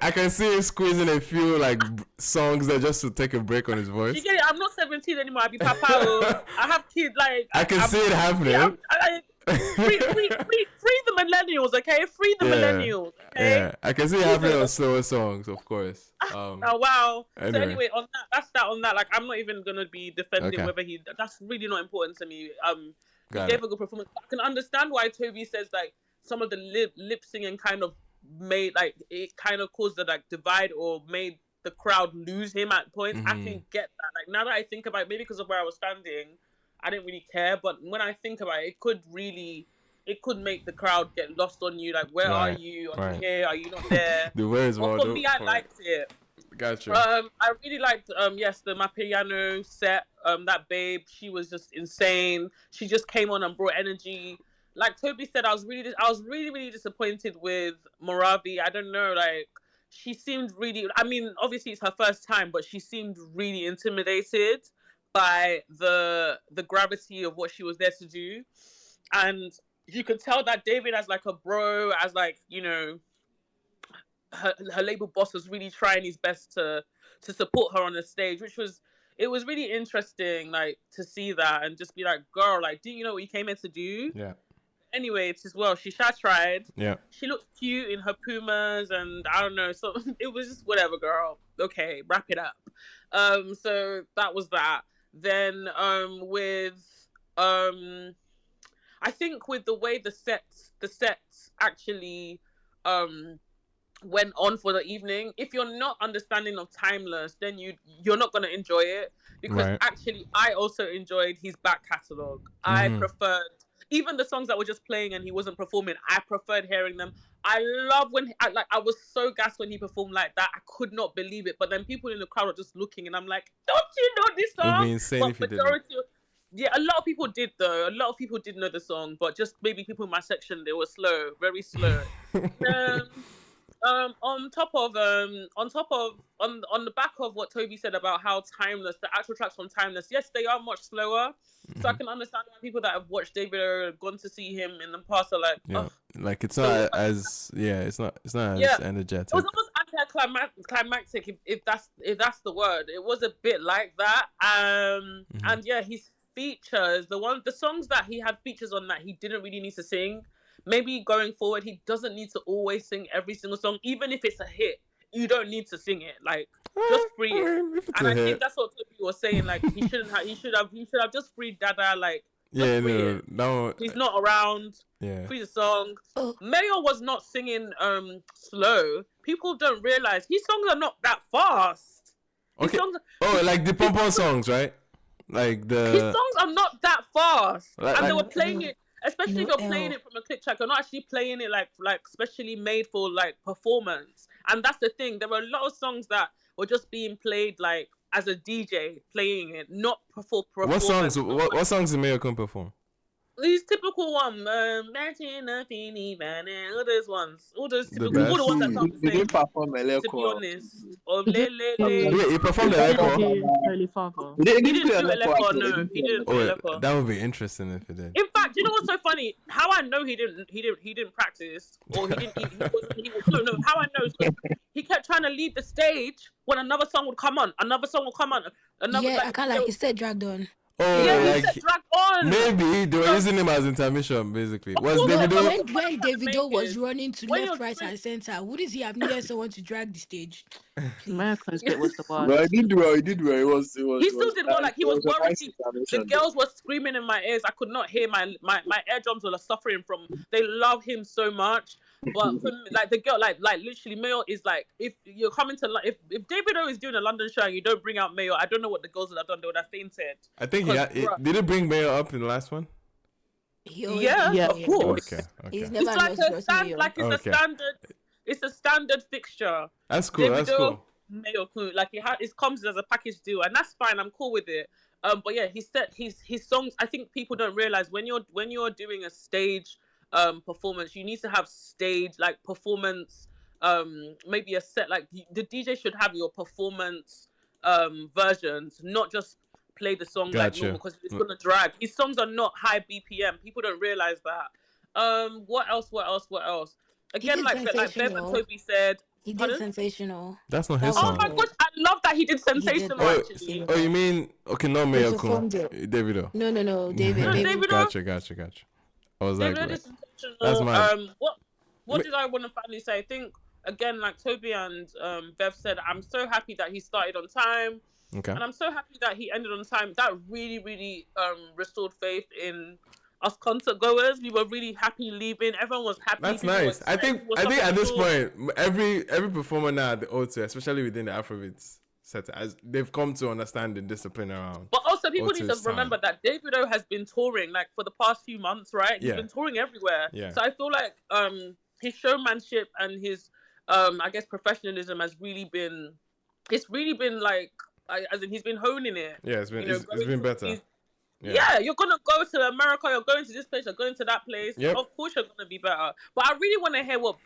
I can see him squeezing a few like songs that just to take a break on his voice. You get it? I'm not 17 anymore. I be papa. I have kids. Like I can see it happening. Free the millennials, okay? Free the millennials, okay? Yeah, I can see it happening on slower songs, of course. Oh wow. Anyway. So anyway, on that. Like, I'm not even gonna be defending whether that's really not important to me. He gave a good performance. I can understand why Toby says like some of the lip singing kind of made like it kind of caused the like divide or made the crowd lose him at points. I can get that. Like now that I think about it, maybe because of where I was standing, I didn't really care. But when I think about it, it could make the crowd get lost on you. Like, where are you? Are you here? Are you not there? The where is well. For me, I liked it. Gotcha. I really liked the My Piano set. That babe, she was just insane. She just came on and brought energy. Like Toby said, I was really disappointed with Moravi. I don't know, like she seemed really. I mean, obviously it's her first time, but she seemed really intimidated by the gravity of what she was there to do, and you could tell that David as like a bro, as like her label boss was really trying his best to support her on the stage, it was really interesting, like, to see that and just be like, girl, like, do you know what you came here to do? Yeah. Anyway, it's as well. She tried. Yeah. She looked cute in her Pumas, and I don't know. So it was just whatever, girl. Okay, wrap it up. So that was that. Then I think with the way the sets actually went on for the evening, if you're not understanding of Timeless, then you're not going to enjoy it, because actually I also enjoyed his back catalogue. I preferred even the songs that were just playing and he wasn't performing. I preferred hearing them. I love when I was so gassed when he performed like that. I could not believe it. But then people in the crowd are just looking, and I'm like, don't you know this song? It would be insane if you didn't. Yeah, a lot of people did though. A lot of people did know the song, but just maybe people in my section, they were slow, very slow. On the back of what Toby said about how Timeless, the actual tracks from Timeless, yes, they are much slower. So I can understand why people that have watched Davido, gone to see him in the past, are like, yeah, like it's not as it's not as energetic. It was almost anticlimactic, if that's the word. It was a bit like that. And yeah, his features, the songs that he had features on that he didn't really need to sing. Maybe going forward, he doesn't need to always sing every single song, even if it's a hit. You don't need to sing it. Like, just free it. And I think that's what Toby was saying. Like, he should have just freed Dada. Like, no, he's not around. Yeah, free the song. Mayo was not singing slow. People don't realize his songs are not that fast. Okay. Like the pom-pom songs, right? Like his songs are not that fast, and they were playing it. Especially if you're playing it from a click track, you're not actually playing it like specially made for like performance. And that's the thing. There were a lot of songs that were just being played like as a DJ playing it, not for performance. What songs did Mayo come perform? These typical ones, all those ones, all the ones that sound the same. To be honest, he performed the Eleko. He didn't do Eleko. No, he didn't do Eleko. That would be interesting if he did. In fact, you know what's so funny? How I know he didn't practice, or he didn't. How I know is he kept trying to leave the stage when another song would come on. I can't he said dragged on. Oh, yeah, like drag on. Maybe they were using him as intermission, basically. When Davido was running to left, right, and center, wouldn't he have needed someone to drag the stage? American's bit was the one. Well, he did well. He did well. He still did well. Like, he was well received. The girls were screaming in my ears. I could not hear my eardrums were suffering from. They love him so much. But for me, like the girl, like literally, Mayo is like, if you're coming to if Davido is doing a London show and you don't bring out Mayo, I don't know what the girls would have done. They would have fainted. I think did it bring Mayo up in the last one? Yeah, of course. Okay. It's a standard fixture. That's cool. Davido, that's cool. Mayo, like it comes as a package deal, and that's fine. I'm cool with it. But yeah, he said his songs. I think people don't realize when you're doing a stage performance, you need to have stage like performance, maybe a set, like the DJ should have your performance versions, not just play the song like normal, because it's gonna drag. His songs are not high BPM. People don't realize that. What else? Again, like Bev and Toby said, he did Sensational. That's not his song. Oh my gosh, I love that he did Sensational. Actually. Oh, you mean no Mayo? Davido. No, Davido. Gotcha. I was like, that's mine. What did I want to finally say? I think again, like Toby and Bev said, I'm so happy that he started on time. Okay. And I'm so happy that he ended on time. That really, really restored faith in us concert goers. We were really happy leaving. Everyone was happy. That's nice. I think at this point, every performer now at the O2, especially within the AFROBEATS set, as they've come to understand the discipline around. But also, people need to remember that Davido has been touring like for the past few months, right? He's been touring everywhere. Yeah. So I feel like his showmanship and his I guess professionalism has really been. It's really been like, as in he's been honing it. Yeah, it's been better. Yeah, you're gonna go to America. You're going to this place. You're going to that place. Yep. Of course, you're gonna be better. But I really want to hear what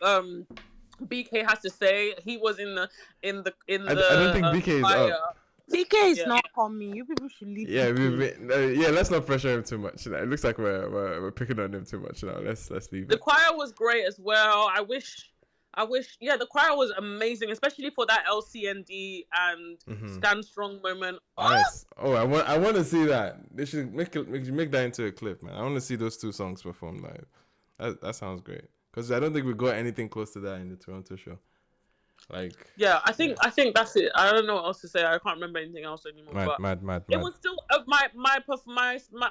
BK has to say. He was in the. I don't think BK is up. BK is not coming. You people should leave. Yeah, let's not pressure him too much. It looks like we're picking on him too much now. Let's leave. The choir was great as well. I wish I wish, the choir was amazing, especially for that LCND and Stand Strong moment. Nice. Oh, I want to see that. They should make that into a clip, man. I want to see those two songs performed live. That sounds great. Because I don't think we got anything close to that in the Toronto show. Like, I think that's it. I don't know what else to say. I can't remember anything else anymore. Mad. It was still my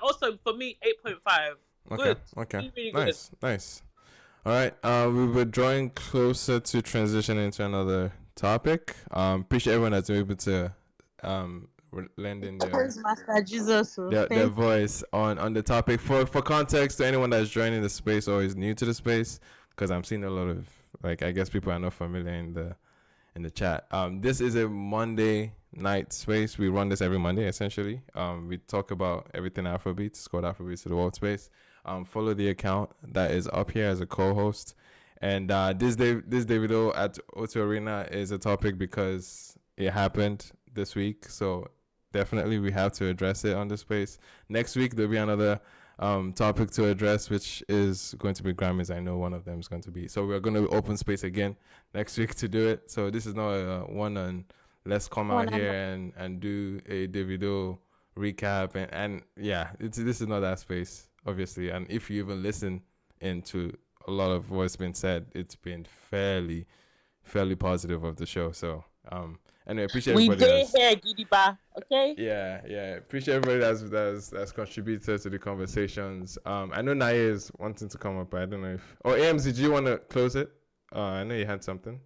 also for me 8.5. Okay. Good. Okay. Really nice. good. Nice. All right. We were drawing closer to transitioning into another topic. Appreciate everyone that's able to lend in their voice on the topic. For context, to anyone that's joining the space or is new to the space, because I'm seeing a lot of I guess people are not familiar in the chat. This is a Monday night space. We run this every Monday essentially. We talk about everything Afrobeats. It's called Afrobeats to the World Space. Follow the account that is up here as a co-host. And this Davido at O2 Arena is a topic because it happened this week. So definitely we have to address it on the space. Next week there'll be another topic to address, which is going to be Grammys. I know one of them is going to be. So we're going to open space again next week to do it. So this is not a one on let's come out here and do a Davido recap. And this is not that space, obviously. And if you even listen into a lot of what's been said, it's been fairly positive of the show. So anyway, appreciate everybody. We did here, Gidiba. Okay. Yeah. Appreciate everybody that's contributed to the conversations. I know Naya is wanting to come up, but I don't know if. Oh, AMZ, do you want to close it? I know you had something.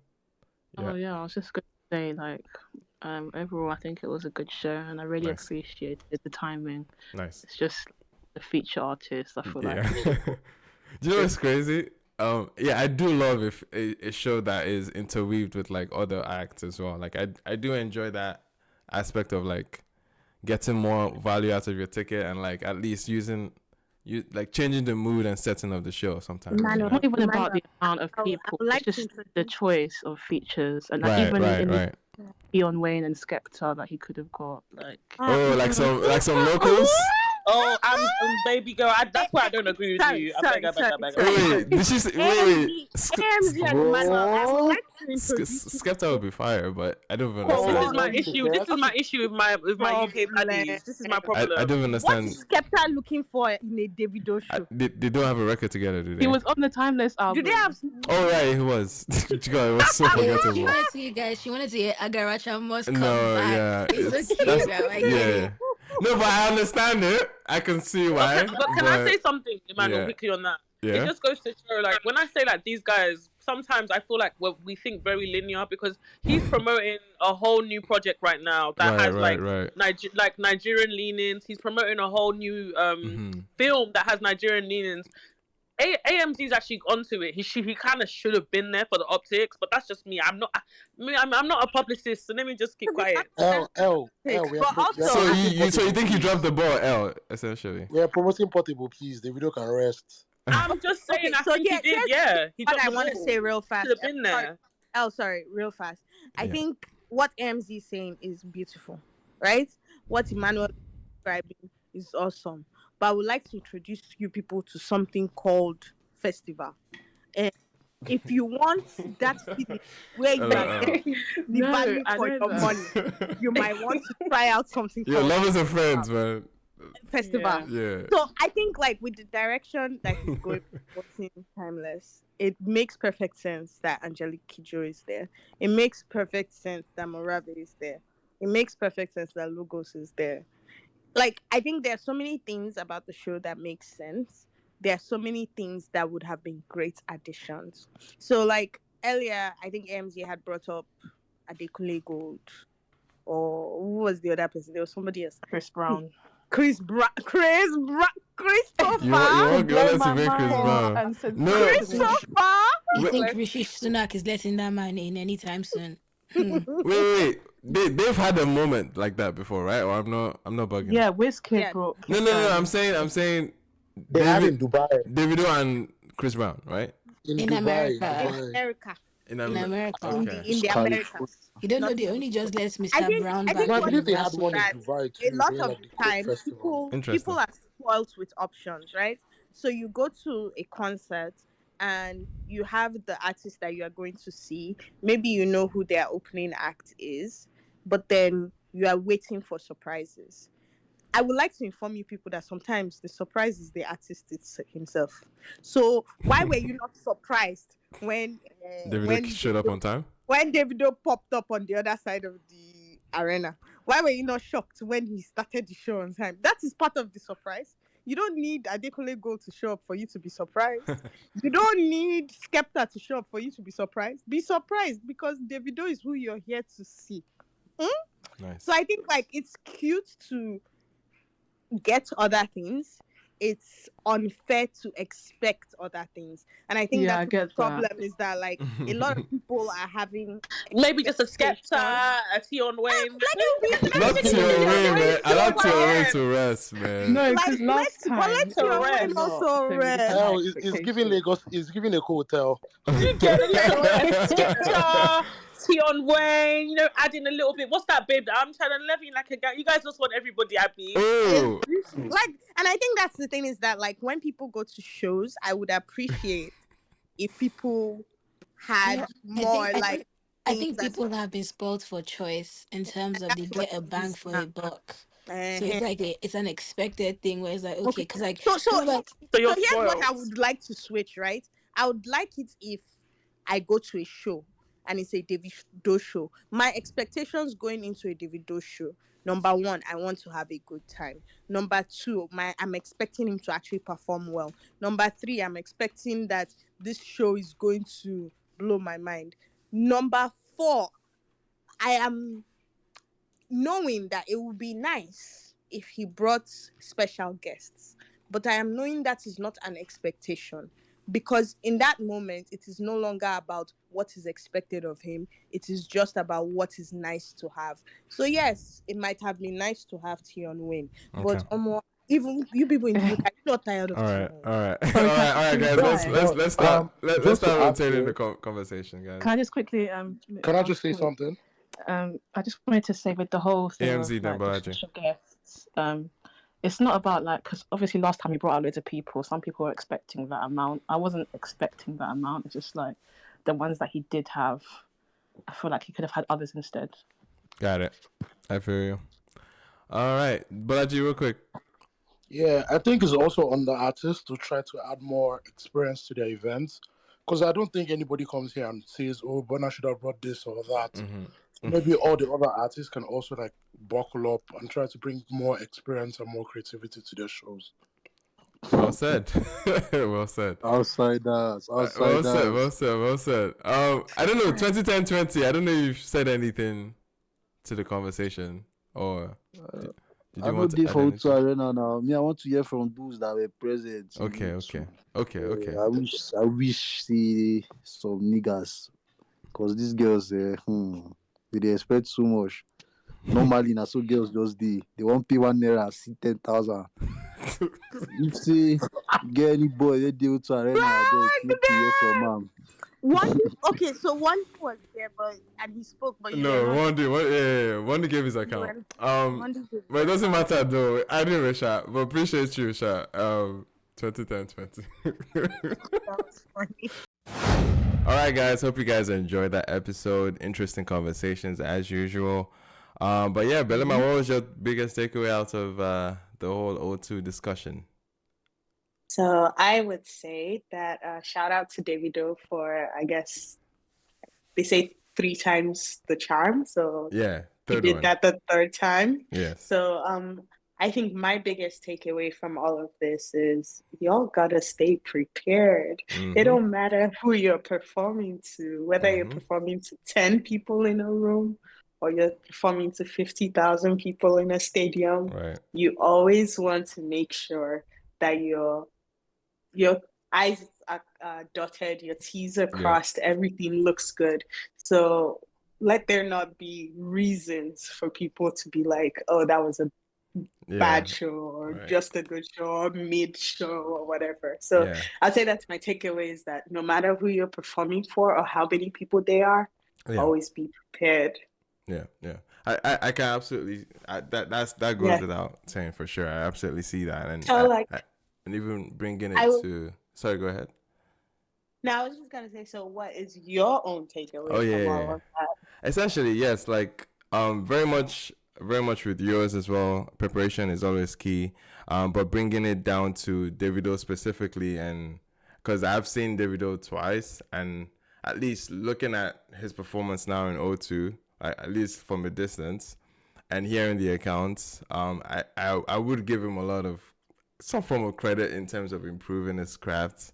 Yeah. Oh yeah, I was just going to say overall I think it was a good show, and I really appreciated the timing. Nice. It's just the feature artist. I feel like. Do you know what's crazy? I do love if a show that is interweaved with other acts as well. I do enjoy that aspect of getting more value out of your ticket and at least changing the mood and setting of the show sometimes. It's not even about the amount of people. It's just the choice of features, and right. Beyond Wayne and Skepta that he could have got some locals. Oh, I'm baby girl. That's why I don't agree with you. I beg. Wait. Skepta would be fire, but I don't understand. This is my issue. This is my issue with my UK baddies. This is my problem. I don't understand. What is Skepta looking for in a Davido show? They don't have a record together, do they? He was on the Timeless album. Do they have? Oh right, he was. God, it was so forgettable. She wanted to see you guys. She wanted to hear Agaracha must come back. It's okay. No, but I understand it. I can see why. Okay, but can I say something, Emmanuel, quickly on that? Yeah. It just goes to show, when I say these guys, sometimes I feel we think very linear, because he's promoting a whole new project right now that has Nigerian leanings. He's promoting a whole new film that has Nigerian leanings. AMZ's actually onto it. He kind of should have been there for the optics, but that's just me. I'm not a publicist, so let me just keep quiet. So you think he dropped the ball, L, essentially? We are promoting Portable, please. The video can rest. I'm just saying. I think he did. Yeah, he what I want to say real fast. Should have been there. Sorry, real fast. I think what AMZ is saying is beautiful, right? What Emmanuel is describing is awesome. But I would like to introduce you people to something called festival. And if you want that feeling where you are getting the value for your money, you might want to try out something. Yeah, lovers and friends, man. Festival. Yeah. So I think with the direction that he's going with Timeless, it makes perfect sense that Angelique Kidjo is there. It makes perfect sense that Morave is there. It makes perfect sense that Logos is there. I think there are so many things about the show that make sense. There are so many things that would have been great additions. So, earlier, I think AMZ had brought up Adekunle Gold. Or who was the other person? There was somebody else. Chris Brown. Christopher. You want us to make Chris Brown? No. Christopher. You think Rishi Sunak is letting that man in anytime soon? Wait. They've had a moment like that before, right? Or I'm not bugging. Yeah, Wizkid bro. No. I'm saying they had in Dubai. Davido and Chris Brown, right? In Dubai, America. In America. Okay. In the Americas. You don't know they only just let Mr. Brown back. I believe they had one in Dubai too. A lot of the time, people are spoiled with options, right? So you go to a concert, and you have the artist that you are going to see. Maybe you know who their opening act is, but then you are waiting for surprises. I would like to inform you people that sometimes the surprise is the artist himself. So why were you not surprised when Davido showed up on time? When Davido popped up on the other side of the arena? Why were you not shocked when he started the show on time? That is part of the surprise. You don't need Adekunle Gold to show up for you to be surprised. You don't need Skepta to show up for you to be surprised. Be surprised because Davido is who you're here to see. Nice. So I think like it's cute to get other things. It's unfair to expect other things, and I think that's the problem. Is that like a lot of people are having maybe just a Skepta, a Tion Wayne. Not Tion Wayne, man. I like Tion Wayne to rest, man. No, because last time let's Tion Wayne also rest. Hell, it's giving Lagos. It's giving a hotel. You get it, Skepta, Tion Wayne. You know, adding a little bit. What's that, babe? I'm trying to love you like a guy. You guys just want everybody happy. Oh. Like, and I think that's the thing is that like when people go to shows, I would appreciate if people had more like. I think people have been spoiled for choice in terms of they get a bang for a buck. So it's like it's an expected thing where it's like okay, because like so here's what I would like to switch, right? I would like it if I go to a show and it's a Davido show. My expectations going into a Davido show: number one, I want to have a good time. Number two, I'm expecting him to actually perform well. Number three, I'm expecting that this show is going to blow my mind. Number four, I am knowing that it would be nice if he brought special guests, but I am knowing that is not an expectation, because in that moment it is no longer about what is expected of him. It is just about what is nice to have. So yes, it might have been nice to have Tion Wayne, but even you people in the UK, you're not tired of Tion. All right, guys. Let's start rotating the conversation, guys. Can I just quickly Can I just say something? I just wanted to say with the whole thing AMZ of like, special guests, it's not about like, because obviously last time he brought out loads of people, some people were expecting that amount. I wasn't expecting that amount. It's just like the ones that he did have, I feel like he could have had others instead. Got it. I feel you. All right, Balaji, real quick. Yeah, I think it's also on the artist to try to add more experience to their events, because I don't think anybody comes here and says, "Oh, Burna should have brought this or that." So maybe all the other artists can also like buckle up and try to bring more experience and more creativity to their shows. Well said. Well said. Outsiders. Well said. I don't know. 2010-20. I don't know if you've said anything to the conversation or. Did you want to add anything? Arena now. Me, I want to hear from those that were present. Okay. I wish see some niggas, because these girls, they expect so much. Normally, na so girls just they won't pay 1 naira, see 10,000. If say get any boy they deal to Arena, they need to hear from him. So one was there, and he spoke, but one gave his account. But it doesn't matter though. I didn't wish out, but appreciate you, Sha. 2010-20. That was funny. All right, guys. Hope you guys enjoyed that episode. Interesting conversations as usual. But yeah, Belema, what was your biggest takeaway out of the whole O2 discussion? So I would say that shout out to Davido for, I guess, they say 3 times the charm. So yeah, he did that the third time. Yeah. So I think my biggest takeaway from all of this is y'all gotta stay prepared. It don't matter who you're performing to, whether you're performing to 10 people in a room or you're performing to 50,000 people in a stadium. Right. You always want to make sure that your I's are dotted, your T's are crossed, everything looks good. So let there not be reasons for people to be like, oh, that was a bad show or just a good show or mid show or whatever. So I'd say that's my takeaway, is that no matter who you're performing for or how many people they are, always be prepared. Yeah. I can absolutely that goes without saying, for sure. I absolutely see that, and and even bringing it to. Sorry, go ahead. Now, I was just gonna say, so what is your own takeaway from all of that? Essentially, yes, like very much with yours as well. Preparation is always key, but bringing it down to Davido specifically, and because I've seen Davido twice, and at least looking at his performance now in O2, at least from a distance, and hearing the accounts, I would give him a lot of some form of credit in terms of improving his craft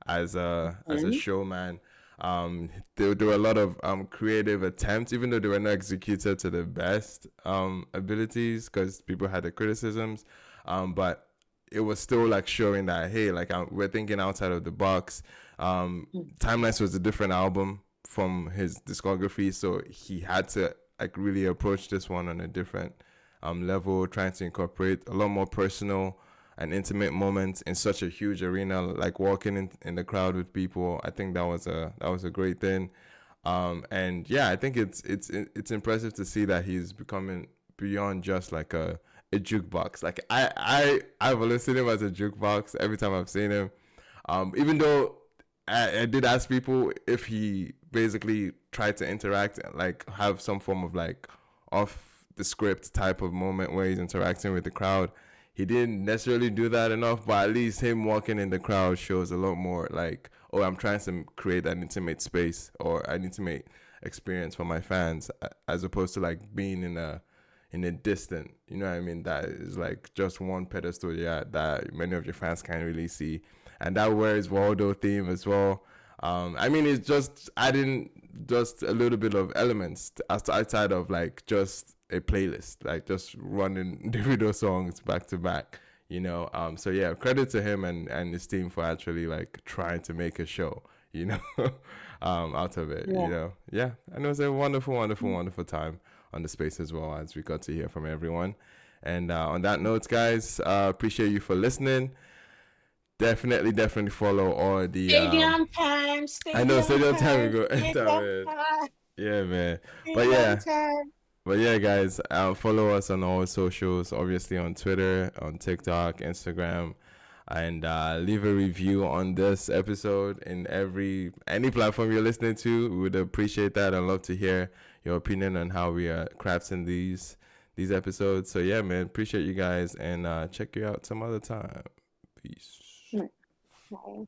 as a showman. There were a lot of creative attempts, even though they were not executed to the best abilities because people had the criticisms. But it was still like showing that, hey, like we're thinking outside of the box. Timeless was a different album from his discography, so he had to like really approach this one on a different level, trying to incorporate a lot more personal and intimate moments in such a huge arena, like walking in the crowd with people. I think that was a great thing. And yeah, I think it's impressive to see that he's becoming beyond just like a jukebox. Like I've listed him as a jukebox every time I've seen him. Even though I did ask people if he basically tried to interact, like have some form of like off the script type of moment where he's interacting with the crowd. He didn't necessarily do that enough, but at least him walking in the crowd shows a lot more like, oh, I'm trying to create an intimate space or an intimate experience for my fans, as opposed to like being in a distant, you know what I mean, that is like just one pedestal that many of your fans can't really see. And that Where's Waldo theme as well. I mean, it's just adding just a little bit of elements outside of like just a playlist, like just running Davido songs back to back, you know. So yeah, credit to him and his team for actually like trying to make a show, you know, out of it, you know. Yeah, and it was a wonderful time on the space as well, as we got to hear from everyone. And on that note, guys, appreciate you for listening. Definitely follow all the Stadium time. I know stadium time we go enter, man. Yeah, man. But yeah, guys, follow us on all socials, obviously on Twitter, on TikTok, Instagram, and leave a review on this episode in any platform you're listening to. We would appreciate that. I'd love to hear your opinion on how we are crafting these episodes. So yeah, man, appreciate you guys, and check you out some other time. Peace. Bye.